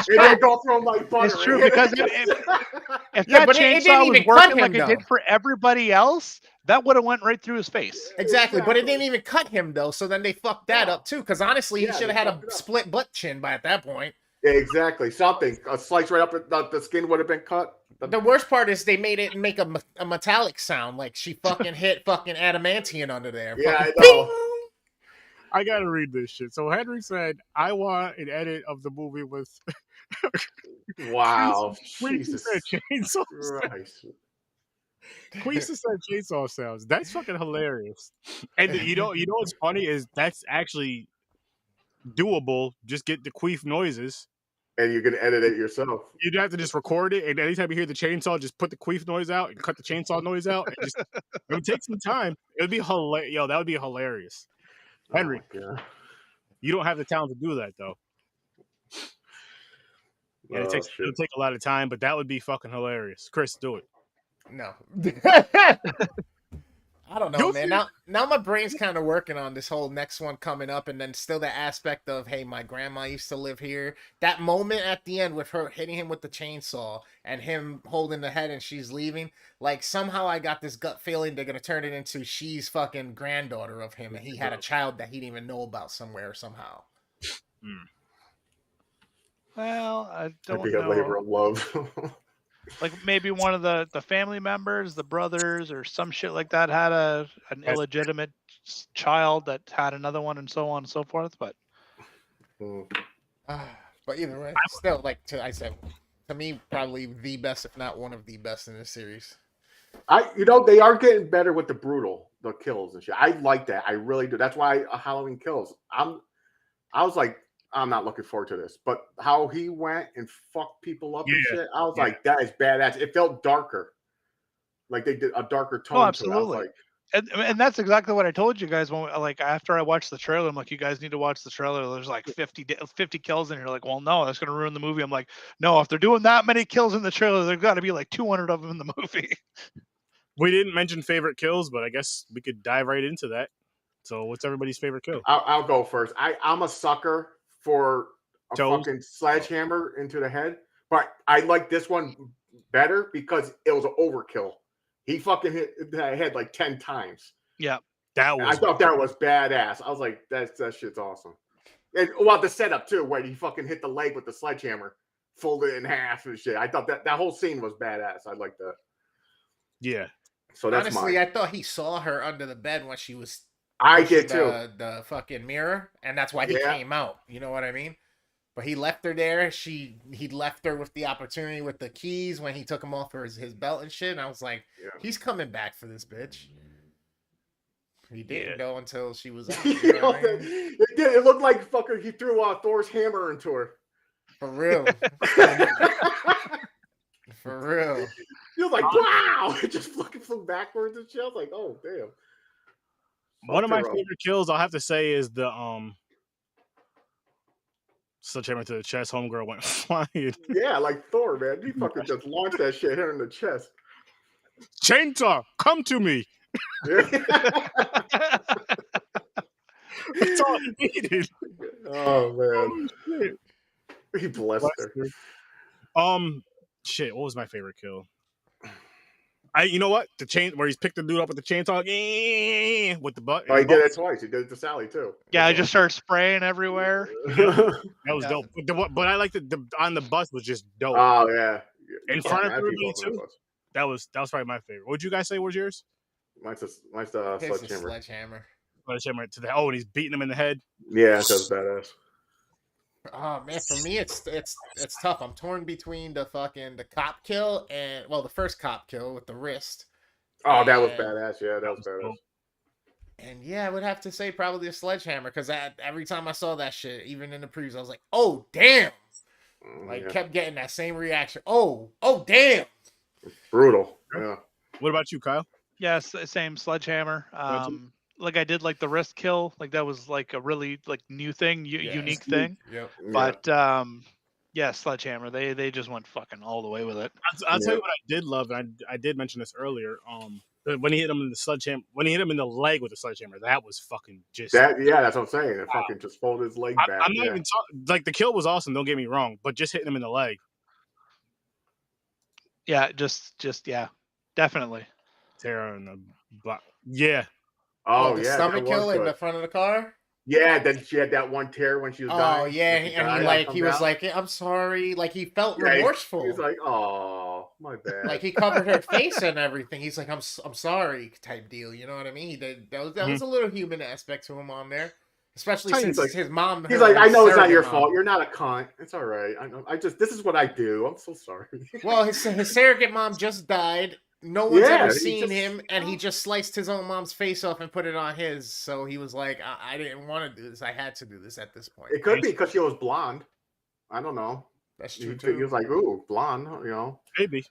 didn't go through like butter.
It's true, because if
Yeah,
that
but it didn't
chainsaw was
even cut
working
him,
like it did
though.
for everybody else, that would have went right through his face.
Exactly, but it
Exactly.
didn't even cut him though. So then they fucked that
No.
up too. Because honestly, he
Yeah,
should
they
have had
fucked
a
it up.
split butt chin by at that point.
Yeah, exactly. Something. A slice right up, the skin would have been cut.
The worst part is they made it make a metallic sound, like she fucking hit fucking adamantium under there.
Yeah,
Fucking
I know.
ping!
I gotta read this shit. So Henry said, "I want an edit of the movie with."
Wow.
Queesa
Jesus
said chainsaw.
Christ.
Queesa said chainsaw sounds. That's fucking hilarious. And you know what's funny is that's actually doable. Just get the queef noises.
And you can edit it yourself.
You'd have to just record it, and anytime you hear the chainsaw, just put the queef noise out and cut the chainsaw noise out. And just it would take some time. It would be hilarious. Yo, that would be hilarious. Henry,
Oh, my God.
you don't have the talent to do that though. And
Oh,
it'll take a lot of time, but that would be fucking hilarious. Chris, do it.
No. I don't know,
You'll
man.
see.
Now my brain's kind of working on this whole next one coming up, and then still the aspect of, hey, my grandma used to live here. That moment at the end with her hitting him with the chainsaw and him holding the head and she's leaving, like somehow I got this gut feeling they're gonna turn it into she's fucking granddaughter of him, and he had a child that he didn't even know about somewhere somehow.
Well, I
That'd
don't
be a labor
know.
of love.
Like maybe one of the family members, the brothers, or some shit like that had an illegitimate child that had another one, and so on and so forth. But
But either way, still, like I said, to me, probably the best, if not one of the best in this series.
They are getting better with the kills and shit. I like that. I really do. That's why Halloween Kills. I was like, I'm not looking forward to this. But how he went and fucked people up and shit, I was like, that is badass. It felt darker. Like they did a darker tone to it. I was
absolutely.
like,
And that's exactly what I told you guys when, like, after I watched the trailer, I'm like, you guys need to watch the trailer. There's like 50 kills in here. Like, well, no, that's going to ruin the movie. I'm like, no, if they're doing that many kills in the trailer, there's got to be like 200 of them in the movie.
We didn't mention favorite kills, but I guess we could dive right into that. So, what's everybody's favorite kill?
I'll go first. I'm a sucker for a
Toes?
fucking sledgehammer into the head, but I like this one better because it was an overkill. He fucking hit that head like 10 times.
Yeah.
I thought that was badass. I was like, that shit's awesome. And the setup too, where he fucking hit the leg with the sledgehammer, folded it in half and shit. I thought that whole scene was badass. I like that.
Yeah.
So that's
honestly,
mine.
I thought he saw her under the bed when she was.
I did too.
The fucking mirror, and that's why he came out. You know what I mean? But he left her there. He left her with the opportunity with the keys when he took him off his belt and shit. And I was like, he's coming back for this bitch. He didn't go until she was out. You know what I mean?
It looked like fucking he threw Thor's hammer into her.
For real. For real.
He was like, wow! It just fucking flew backwards and shit. I was like, oh damn.
One of my favorite kills, I'll have to say, is the sledgehammer to the chest. Homegirl went flying.
Yeah, like Thor, man. He fucking just launched that shit here in the chest.
Chainsaw, come to me. That's all he needed.
Oh man,
Oh, shit.
he blessed her.
Shit. What was my favorite kill? You know what? The chain where he's picked the dude up with the chainsaw with the butt.
Oh, he did it twice. He did it to Sally too.
Yeah, I just started spraying everywhere.
That was
Yeah.
dope. But I like the on the bus was just dope.
Oh yeah,
In front of
Mad
everybody
people on
too.
that bus.
That was probably my favorite. What'd you guys say was yours?
Mine's the
His is
sledgehammer.
sledgehammer.
Sledgehammer to the and he's beating him in the head.
Yeah, that's badass.
Oh man, for me it's tough. I'm torn between the cop kill and the first cop kill with the wrist.
Oh, that was badass. Yeah, that was badass.
Cool.
And yeah, I would have to say probably a sledgehammer because every time I saw that shit, even in the previews, I was like, "Oh damn!" Kept getting that same reaction. Oh damn!
Brutal. Yeah.
What about you, Kyle?
Yes, same sledgehammer. Like I did like the wrist kill, like that was like a really like new thing, unique thing.
Yep.
But yeah, sledgehammer. They just went fucking all the way with it.
I'll tell you what I did love, and I did mention this earlier. When he hit him in the sledgehammer, when he hit him in the leg with the sledgehammer, that was fucking just
that. Yeah, that's what I'm saying. It fucking just folded his leg back.
I'm not even talking. Like the kill was awesome. Don't get me wrong, but just hitting him in the leg.
Yeah, just yeah, definitely.
Tara and the butt. Yeah.
Oh
the
yeah,
stomach
that was
kill in
good.
the front of the car.
Yeah, then she had that one tear when she was dying.
Oh yeah, and he was like, "I'm sorry." Like he felt remorseful.
He's like, "Oh, my bad."
Like he covered her face and everything. He's like, "I'm sorry," type deal. You know what I mean? That was a little human aspect to him on there, especially since his mom.
He's like, "I know it's not your fault. You're not a cunt. It's all right. I know. This is what I do. I'm so sorry."
Well, his surrogate mom just died. No one's ever seen him, and he just sliced his own mom's face off and put it on his. So he was like, I didn't want to do this. I had to do this at this point.
It could be because she was blonde. I don't know.
That's true, too.
He was like, ooh, blonde, you know.
Maybe.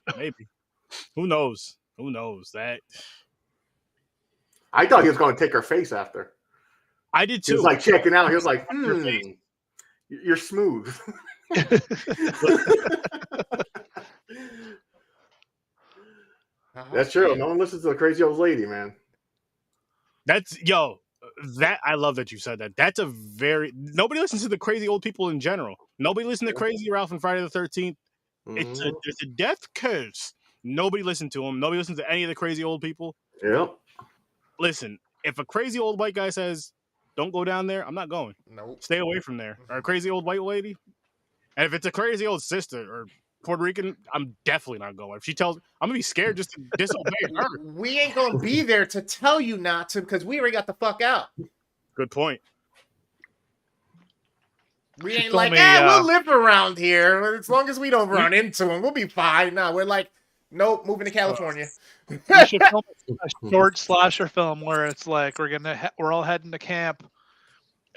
Who knows? That.
I thought he was going to take her face after.
I did, too.
He was like checking out. He was like, you're smooth. That's true. No one listens to the crazy old lady, man.
I love that you said that. That's nobody listens to the crazy old people in general. Nobody listens to Crazy Ralph and Friday the 13th. Mm-hmm. It's a death curse. Nobody listened to him. Nobody listens to any of the crazy old people.
Yep.
Listen, if a crazy old white guy says, "Don't go down there," I'm not going.
Nope.
Stay away from there. Or a crazy old white lady. And if it's a crazy old sister or Puerto Rican, I'm definitely not going. If she tells, I'm gonna be scared just to disobey her.
We ain't gonna be there to tell you not to because we already got the fuck out.
Good point.
We ain't like, we'll live around here as long as we don't run into them. We'll be fine. No, we're like, nope, moving to California.
We should film a short slasher film where it's like we're all heading to camp.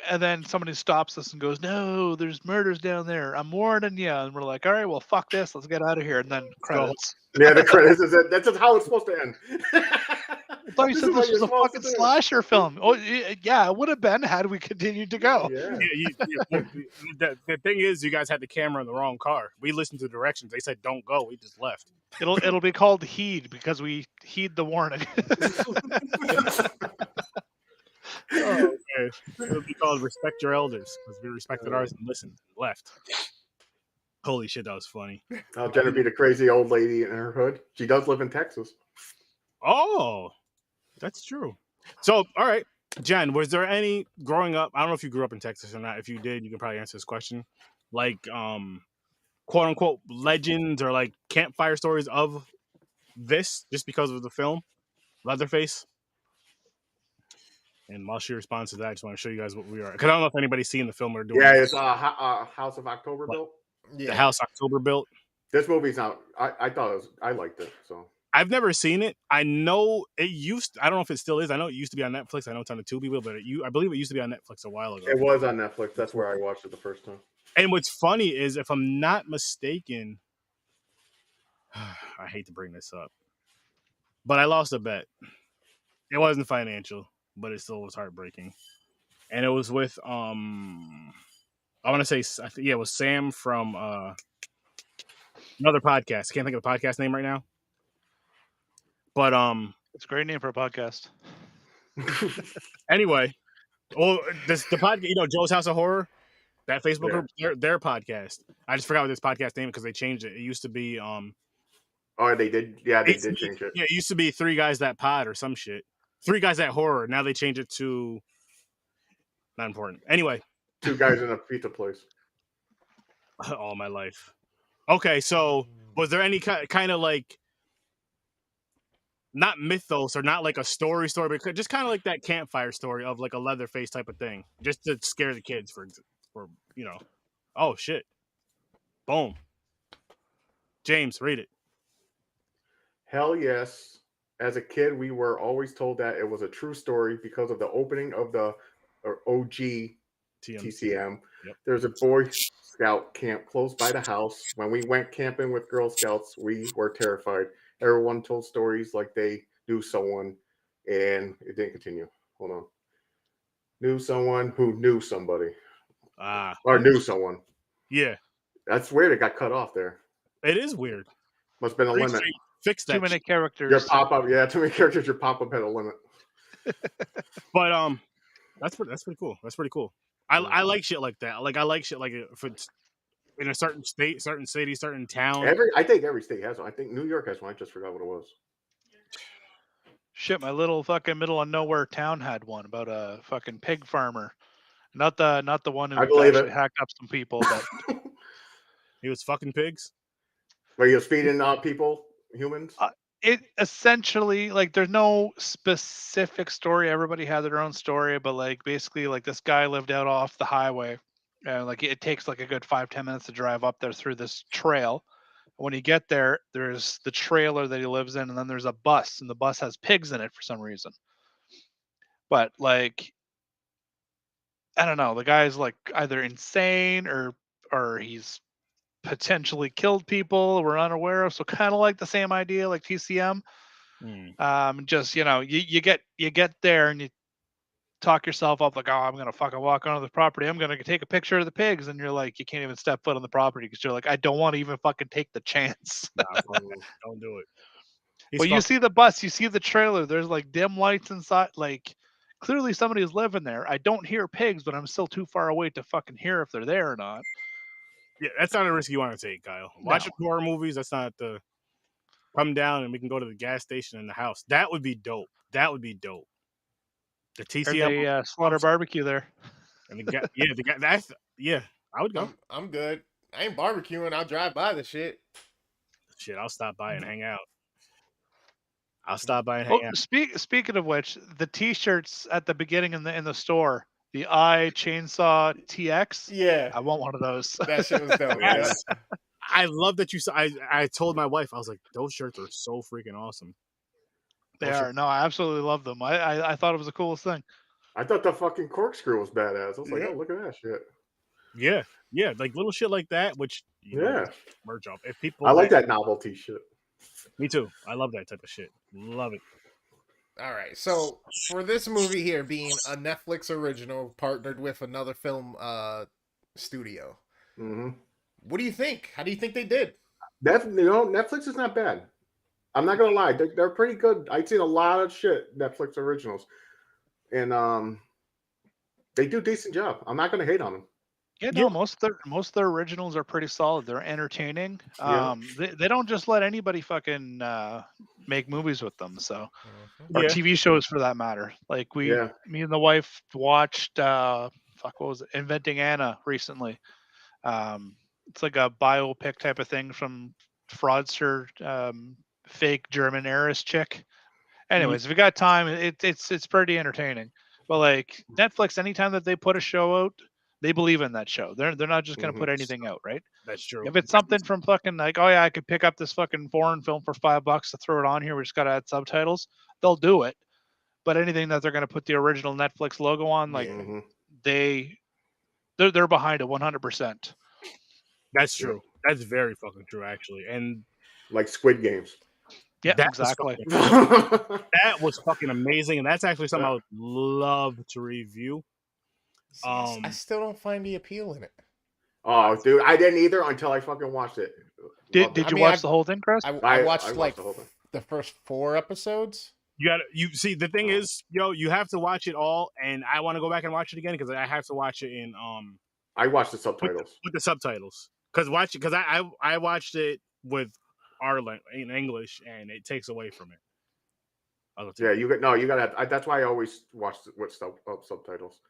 And then somebody stops us and goes, "No, there's murders down there. I'm warning you." And we're like, "All right, well, fuck this. Let's get out of here." And then credits.
Yeah, the credits. That's just how it's supposed to end.
I thought you said this was a fucking slasher film. Oh, yeah, it would have been had we continued to go.
Yeah.
The thing is, you guys had the camera in the wrong car. We listened to the directions. They said, "Don't go." We just left.
It'll be called Heed because we heed the warning.
Oh, okay. It'll be called Respect Your Elders because we respected ours and listened and left. Holy shit, that was funny.
I'll Jenna be the crazy old lady in her hood. She does live in Texas.
Oh, that's true. So, all right, Jen, was there any growing up? I don't know if you grew up in Texas or not. If you did, you can probably answer this question. Like, quote unquote, legends or like campfire stories of this just because of the film Leatherface. And while she responds to that, I just want to show you guys what we are. Because I don't know if anybody's seen the film or doing.
Yeah, it's House of October built.
Yeah. The House October built.
This movie's not. I thought I liked it. So
I've never seen it. I know it used. I don't know if it still is. I know it used to be on Netflix. I know it's on the Tubi wheel, but I believe it used to be on Netflix a while ago.
It was on Netflix. That's where I watched it the first time.
And what's funny is, if I'm not mistaken, I hate to bring this up, but I lost a bet. It wasn't financial, but it still was heartbreaking. And it was with I want to say, it was Sam from another podcast. I can't think of the podcast name right now. But
it's a great name for a podcast.
Anyway, Oh, the podcast, Joe's House of Horror, that Facebook
Yeah.
group, their podcast. I just forgot what this podcast name because they changed it. It used to be
Oh, they did. Yeah, they
it
did change it.
Yeah, it used to be Three Guys That Pod or some shit. Three Guys That Horror. Now they changed it to not important. Anyway,
Two guys in a pizza place.
all my life. Okay, so was there any kind of like not mythos or not like a story, but just kind of like that campfire story of like a Leatherface type of thing, just to scare the kids for oh shit, boom. James, read it.
Hell yes. As a kid, we were always told that it was a true story because of the opening of the OG TCM.
Yep.
There's a Boy Scout camp close by the house. When we went camping with Girl Scouts, we were terrified. Everyone told stories like they knew someone, and it didn't continue. Hold on. Knew someone who knew somebody. Or knew someone.
Yeah.
That's weird. It got cut off there.
It is weird.
Must have been a limit.
Fix that.
Too many characters.
Your pop-up, yeah, too many characters. Your pop-up had a limit.
But that's pretty cool. That's pretty cool. I like shit like that. Like I like shit like if it's in a certain state, certain city, certain town.
I think every state has one. I think New York has one. I just forgot what it was.
Shit, my little fucking middle of nowhere town had one about a fucking pig farmer. Not the one who actually hacked up some people, but
he was fucking pigs.
Were you feeding people, humans?
It essentially, like, there's no specific story. Everybody had their own story, but like basically, like this guy lived out off the highway, and like it takes like a good 5-10 minutes to drive up there through this trail. When you get there, there's the trailer that he lives in, and then there's a bus, and the bus has pigs in it for some reason. But like, I don't know, the guy's like either insane or he's potentially killed people we're unaware of. So kind of like the same idea like TCM. Just you get there and you talk yourself up like, oh, I'm gonna fucking walk onto the property, I'm gonna take a picture of the pigs, and you're like, you can't even step foot on the property because you're like, I don't want to even fucking take the chance.
Don't do it.
Well, you see the bus, you see the trailer, there's like dim lights inside, like clearly somebody's living there. I don't hear pigs, but I'm still too far away to fucking hear if they're there or not.
Yeah, that's not a risk you want to take, Kyle. Watching horror movies, that's not the come down and we can go to the gas station in the house. That would be dope. The TCM,
the Slaughter Barbecue there.
And I would go.
I'm good. I ain't barbecuing. I'll drive by the shit.
Shit, I'll stop by and hang out. Out.
Speaking of which, the T-shirts at the beginning in the store, the Chainsaw TX.
Yeah,
I want one of those.
That shit was dope.
Yes. I love that you saw. I told my wife, I was like, those shirts are so freaking awesome.
They are. No, I absolutely love them. I thought it was the coolest thing.
I thought the fucking corkscrew was badass. I was like, oh, look at that shit.
Yeah, like little shit like that, which merch up. If people,
I like that novelty shit.
Me too. I love that type of shit. Love it.
All right, so for this movie here being a Netflix original partnered with another film studio, what do you think? How do you think they did?
Netflix is not bad. I'm not gonna lie, they're pretty good. I've seen a lot of shit Netflix originals, and they do a decent job. I'm not gonna hate on them.
Yeah, no, most of their originals are pretty solid. They're entertaining. They don't just let anybody fucking make movies with them. So, or TV shows for that matter. Like me and the wife watched what was it? Inventing Anna recently. It's like a biopic type of thing from fraudster, fake German heiress chick. Anyways, if you got time, it's pretty entertaining. But like Netflix, anytime that they put a show out, they believe in that show. They're not just going to put anything out, right?
That's true.
If it's something from fucking like, oh yeah, I could pick up this fucking foreign film for $5 to throw it on here. We just got to add subtitles. They'll do it. But anything that they're going to put the original Netflix logo on, like they're behind it 100%.
That's true. That's very fucking true, actually. And
like Squid Games.
Yeah, exactly.
That was fucking amazing, and that's actually something I would love to review.
I still don't find the appeal in it.
Oh, dude, I didn't either until I fucking watched it.
Did you watch the whole thing, Chris?
I watched like the first 4 episodes,
You see the thing is, you have to watch it all, and I want to go back and watch it again because I have to watch it in
I watched the
with
subtitles.
the subtitles because I watched it with our in English and it takes away from it.
Yeah, you gotta. That's why I always watch with subtitles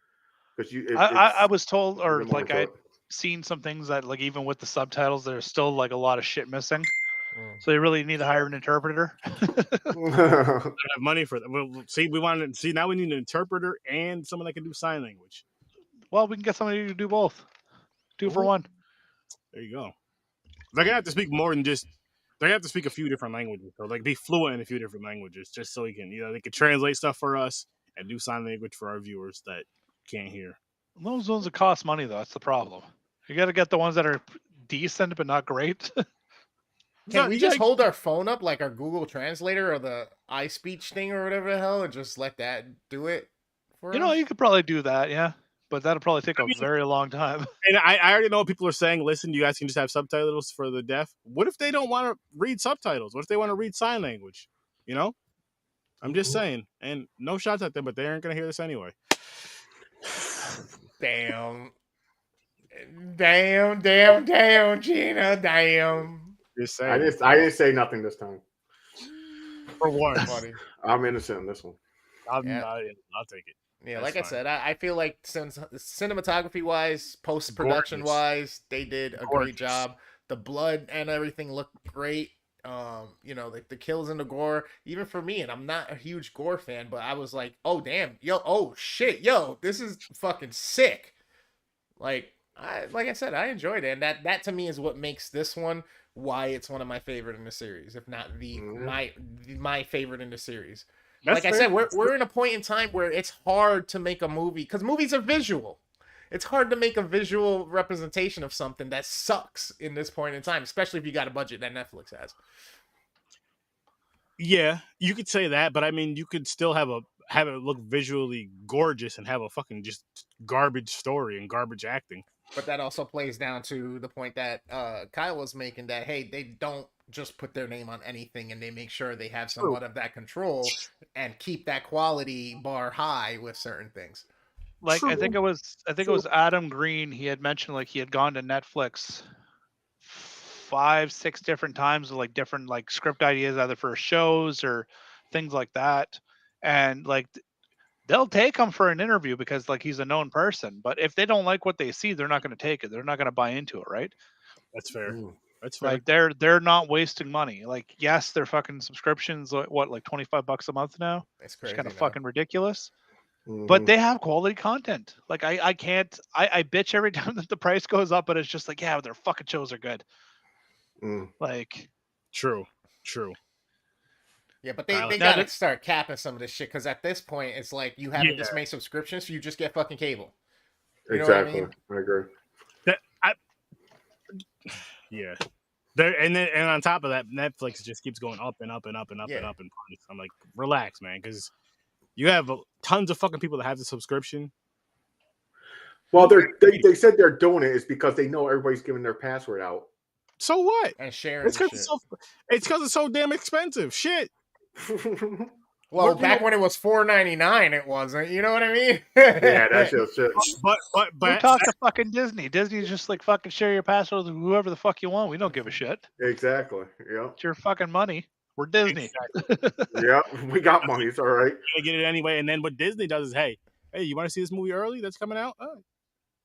because
I was told,
you
or
get more
like
into
I'd seen some things that like even with the subtitles, there's still like a lot of shit missing.
Mm.
So you really need to hire an interpreter.
it.
I have money for that. Well, see, now we need an interpreter and someone that can do sign language.
Well, we can get somebody to do both. 2 for 1.
There you go. They're gonna have to speak more than just. They have to speak a few different languages, or like be fluent in a few different languages, just so we can, they can translate stuff for us and do sign language for our viewers that can't hear.
Those ones that cost money, though, that's the problem. You got to get the ones that are decent but not great.
Can we just hold our phone up like our Google Translator or the iSpeech thing or whatever the hell and just let that do it for us?
You could probably do that, yeah. But that'll probably take a very long time.
And I already know what people are saying. Listen, you guys can just have subtitles for the deaf. What if they don't want to read subtitles? What if they want to read sign language? I'm just saying. And no shots at them, but they aren't going to hear this anyway.
Damn, Gina, damn.
Just saying.
I didn't say nothing this time.
For once.
Funny.
I'm innocent in this one.
I'll take it.
Yeah,
That's
like
fine.
I said, I feel like cinematography wise, post production wise, they did a great job. The blood and everything looked great. The kills and the gore, even for me, and I'm not a huge gore fan, but I was like, oh damn, oh shit, this is fucking sick. Like I said, I enjoyed it, and that to me is what makes this one why it's one of my favorite in the series, if not my favorite in the series. Like I said, we're in a point in time where it's hard to make a movie because movies are visual. It's hard to make a visual representation of something that sucks in this point in time, especially if you got a budget that Netflix has.
Yeah, you could say that, but I mean, you could still have it look visually gorgeous and have a fucking just garbage story and garbage acting.
But that also plays down to the point that Kyle was making, that hey, they don't just put their name on anything, and they make sure they have somewhat of that control and keep that quality bar high with certain things.
Like I think it was Adam Green. He had mentioned like he had gone to Netflix 5-6 different times with like different like script ideas, either for shows or things like that, and like they'll take him for an interview because like he's a known person. But if they don't like what they see, they're not going to take it. They're not going to buy into it, right?
That's fair. That's fair.
Like they're not wasting money. Like yes, their fucking subscriptions like $25 a month now.
It's crazy.
It's kind of fucking ridiculous. But they have quality content. Like I can't I bitch every time that the price goes up, but it's just like, yeah, their fucking shows are good. Like
true.
Yeah, but they gotta start capping some of this shit, because at this point it's like you haven't just made subscriptions, so you just get fucking cable.
Exactly. I agree.
Yeah. And on top of that, Netflix just keeps going up and up and up and up and up in price. I'm like, relax, man, because you have tons of fucking people that have the subscription.
Well, they said they're doing it is because they know everybody's giving their password out.
So what?
And sharing.
It's because it's so damn expensive. Shit.
Well, back when it was $4.99, it wasn't. You know what I mean?
Yeah, that's just shit.
But
we talk to fucking Disney. Disney's just like, fucking share your password with whoever the fuck you want. We don't give a shit.
Exactly. Yeah.
It's your fucking money. We're Disney.
Exactly. Yeah, we got money. It's all right.
I get it anyway. And then what Disney does is, hey, you want to see this movie early that's coming out?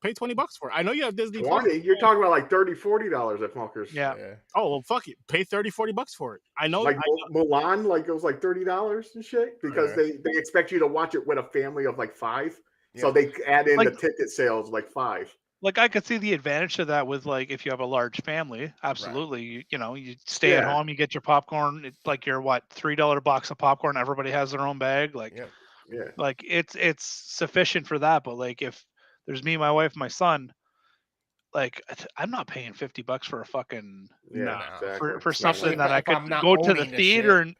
Pay $20 for it. I know you have Disney.
20? You're talking about like $30-$40 at fuckers.
Yeah.
Oh well, fuck it. Pay $30-$40 for it. I know.
Like Mulan, like it was like $30 and shit because they expect you to watch it with a family of like 5, so they add in the ticket sales like 5.
Like I could see the advantage to that with like if you have a large family, absolutely. Right. You stay at home, you get your popcorn. It's like your $3 box of popcorn. Everybody has their own bag. Like, like it's sufficient for that. But like if there's me, my wife, my son, like I'm not paying $50 for a fucking for something that I could go to the theater and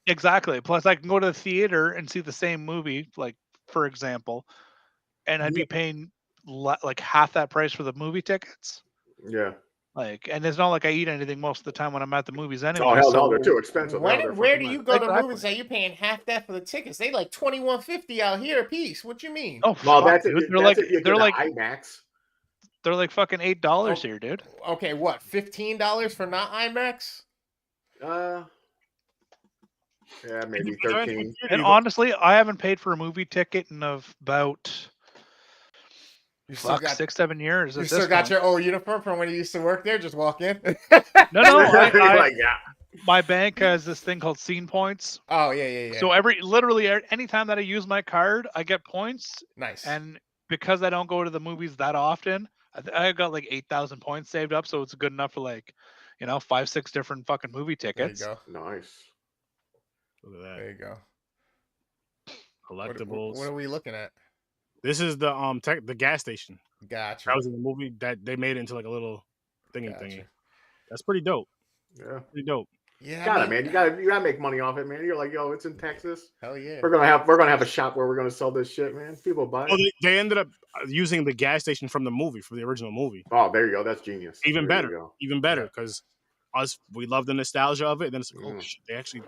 exactly. Plus I can go to the theater and see the same movie, like for example, and I'd be paying like half that price for the movie tickets.
Yeah.
Like, and it's not like I eat anything most of the time when I'm at the movies anyway.
Oh hell
so
no, they're too expensive.
When
They're
and where do
fucking
you
money.
go to
Exactly.
movies that you're paying half that for the tickets? They like $21.50 out here a piece. What you mean?
Oh
Well,
fuck,
that's
dude.
if, that's if you get
They're
an
like
IMAX.
they're like fucking $8
Oh.
here, dude.
Okay, what? $15 for not IMAX?
Yeah, maybe
If you join the
13.
computer,
And
you go-
honestly, I haven't paid for a movie ticket in about
You still
fuck
got
6-7 years.
you
At
still
this
got
point.
your old uniform from when you used to work there? Just walk in.
No, I
Like, yeah.
my bank has this thing called Scene Points.
Oh yeah.
So literally anytime that I use my card, I get points.
Nice.
And because I don't go to the movies that often, I got like 8,000 points saved up, so it's good enough for like, 5-6 different fucking movie
There you
tickets.
go.
Nice.
Look at that.
There you go.
Collectibles.
What are we looking at?
This is the gas station.
Gotcha.
That was in the movie that they made into like a little thingy.
Gotcha.
That's pretty dope.
Yeah.
Pretty dope.
Yeah,
Got it, man. You gotta make money off it, man. You're like, yo, it's in Texas.
Hell yeah.
We're gonna have a shop where we're gonna sell this shit, man. People buy
Oh,
it.
they ended up using the gas station from the movie, from the original movie.
Oh, there you go. That's genius.
Even
There you
better.
go.
Even better, because we love the nostalgia of it. And then it's like, oh
Mm.
shit, they actually,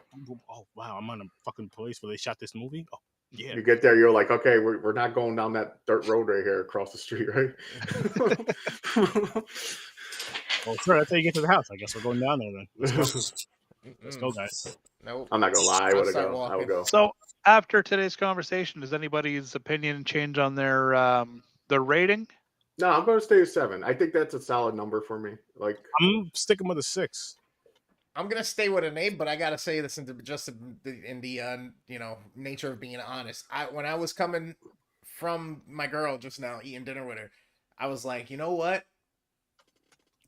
oh wow, I'm on a fucking place where they shot this movie. Oh yeah.
You get there, you're like, okay, we're not going down that dirt road right here across the street, right?
Well, sure, that's how you get to the house. I guess we're going down there then. Let's go, guys.
Nope.
I'm not gonna lie, I
I'll
would
start
go. I
walking.
would go.
So after today's conversation, does anybody's opinion change on their rating?
No, I'm gonna stay at 7. I think that's a solid number for me. Like,
I'm sticking with a 6.
I'm gonna stay with an 8, but I gotta say this in the nature of being honest. When I was coming from my girl just now eating dinner with her, I was like, you know what?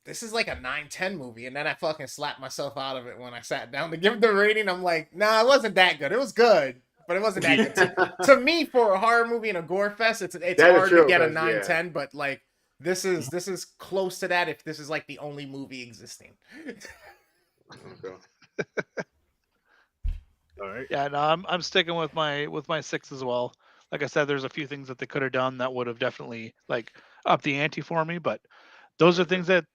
This is like a 9-10 movie, and then I fucking slapped myself out of it when I sat down to give the rating. I'm like, nah, it wasn't that good. It was good, but it wasn't that good. To me, for a horror movie and a gore fest, it's hard to get a 9-10, but like this is close to that if this is like the only movie existing.
okay.
All right.
Yeah, no, I'm sticking with my 6 as well. Like I said, there's a few things that they could have done that would have definitely like upped the ante for me, but those are things that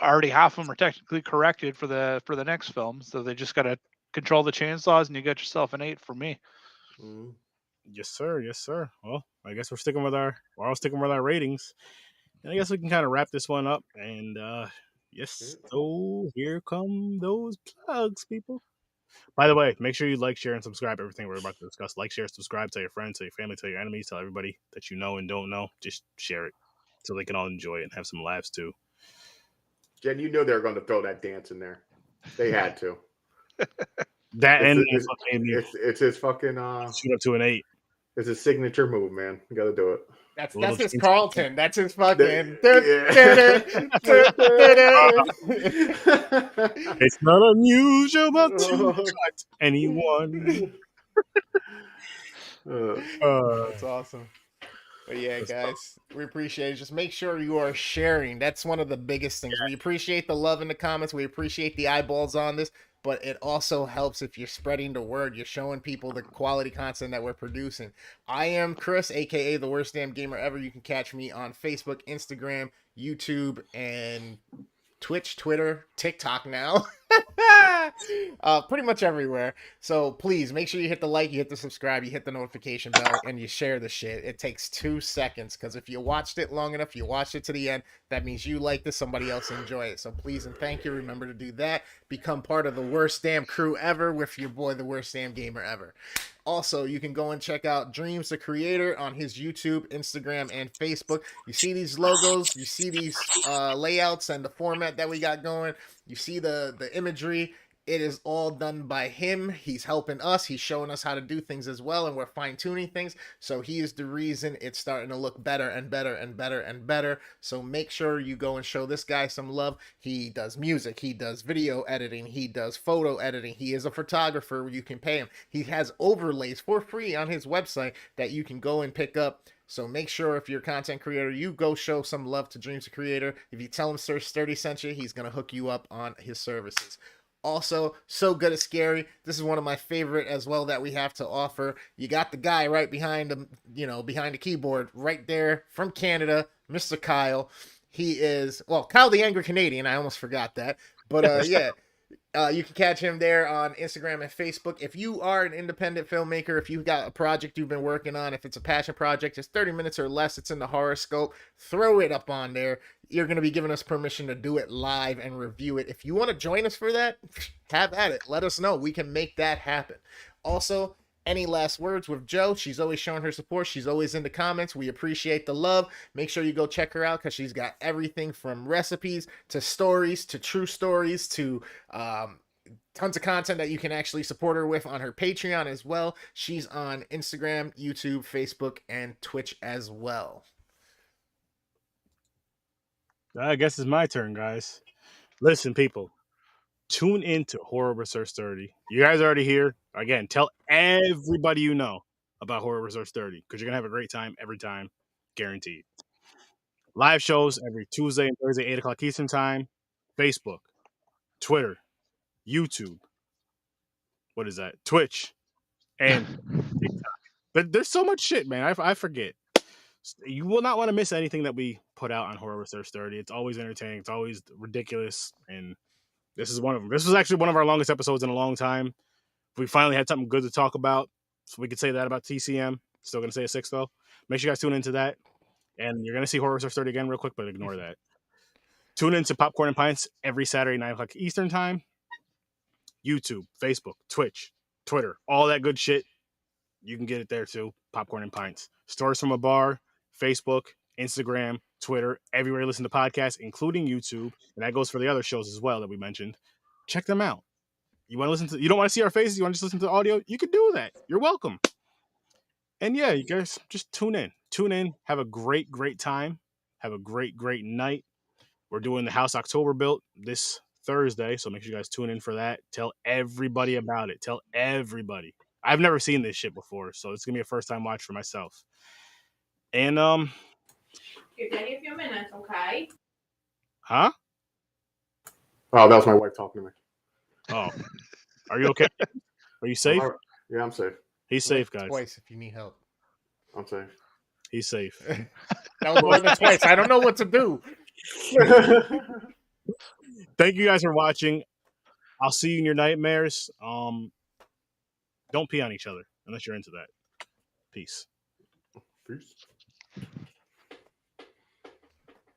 already half of them are technically corrected for the next film. So they just gotta control the chainsaws, and you got yourself an 8 for me.
Mm.
Yes, sir. Yes, sir. Well, I guess we're sticking with our ratings, and I guess we can kind of wrap this one up. And yes, so here come those plugs, people. By the way, make sure you like, share, and subscribe everything we're about to discuss. Like, share, subscribe, tell your friends, tell your family, tell your enemies, tell everybody that you know and don't know. Just share it so they can all enjoy it and have some laughs too.
Jen, you knew they were going to throw that dance in there. They had to.
That and
it's his fucking
shoot up to an 8.
It's his signature move, man. You got to do it.
That's
Little
his
change-
Carlton. That's his fucking.
It's not unusual to cut anyone.
That's awesome. But yeah, guys, we appreciate it. Just make sure you are sharing. That's one of the biggest things. We appreciate the love in the comments. We appreciate the eyeballs on this. But it also helps if you're spreading the word. You're showing people the quality content that we're producing. I am Chris, a.k.a. the worst damn gamer ever. You can catch me on Facebook, Instagram, YouTube, and Twitch, Twitter, TikTok now. Pretty much everywhere. So please make sure you hit the like, you hit the subscribe, you hit the notification bell, and you share the shit. It takes 2 seconds, because if you watched it long enough, you watched it to the end, that means you like this, somebody else enjoy it. So please and thank you. Remember to do that. Become part of the worst damn crew ever with your boy, the worst damn gamer ever. Also, you can go and check out Dreams the Creator on his YouTube, Instagram, and Facebook. You see these logos, you see these layouts and the format that we got going. You see the imagery. It is all done by him. He's helping us. He's showing us how to do things as well, and we're fine-tuning things. So he is the reason it's starting to look better and better and better and better. So make sure you go and show this guy some love. He does music. He does video editing. He does photo editing. He is a photographer. You can pay him. He has overlays for free on his website that you can go and pick up. So make sure if you're a content creator, you go show some love to Dreams the Creator. If you tell him Sir Sturdy sent you, he's going to hook you up on his services. Also, So Good at Scary. This is one of my favorite as well that we have to offer. You got the guy right behind him, behind the keyboard right there from Canada, Mr. Kyle. He is, well, Kyle the Angry Canadian. I almost forgot that. But yeah, you can catch him there on Instagram and Facebook. If you are an independent filmmaker, if you've got a project you've been working on, if it's a passion project, it's 30 minutes or less, it's in the horoscope, throw it up on there. You're going to be giving us permission to do it live and review it. If you want to join us for that, have at it. Let us know. We can make that happen. Also, any last words with Joe? She's always showing her support. She's always in the comments. We appreciate the love. Make sure you go check her out because she's got everything from recipes to stories to true stories to tons of content that you can actually support her with on her Patreon as well. She's on Instagram, YouTube, Facebook, and Twitch as well.
I guess it's my turn, guys. Listen, people. Tune in to Horror Research 30. You guys are already here. Again, tell everybody you know about Horror Research 30 because you're going to have a great time every time. Guaranteed. Live shows every Tuesday and Thursday, 8 o'clock Eastern Time. Facebook, Twitter, YouTube. What is that? Twitch and TikTok. But there's so much shit, man. I forget. You will not want to miss anything that we put out on Horror Research 30. It's always entertaining. It's always ridiculous. And this is one of them. This was actually one of our longest episodes in a long time. We finally had something good to talk about. So we could say that about TCM. Still going to say a 6, though. Make sure you guys tune into that. And you're going to see Horror Research 30 again real quick, but ignore that. Tune into Popcorn and Pints every Saturday, 9 o'clock Eastern Time. YouTube, Facebook, Twitch, Twitter, all that good shit. You can get it there, too. Popcorn and Pints. Stories from a Bar, Facebook, Instagram, Twitter, everywhere you listen to podcasts, including YouTube. And that goes for the other shows as well that we mentioned. Check them out. You want to listen to? You don't want to see our faces? You want to just listen to the audio? You can do that. You're welcome. And yeah, you guys just tune in. Tune in. Have a great, great time. Have a great, great night. We're doing the House October Built this Thursday, so make sure you guys tune in for that. Tell everybody about it. Tell everybody. I've never seen this shit before, so it's gonna be a first time watch for myself. And
Give Daddy a few minutes, okay?
huh?
Oh, that was my wife talking to me.
Oh, are you okay? Are you safe?
Yeah, I'm safe.
He's safe, guys.
Twice if you need help.
I'm safe.
He's safe.
That was more than twice. I don't know what to do.
Thank you guys for watching. I'll see you in your nightmares. Don't pee on each other unless you're into that. Peace.
Peace.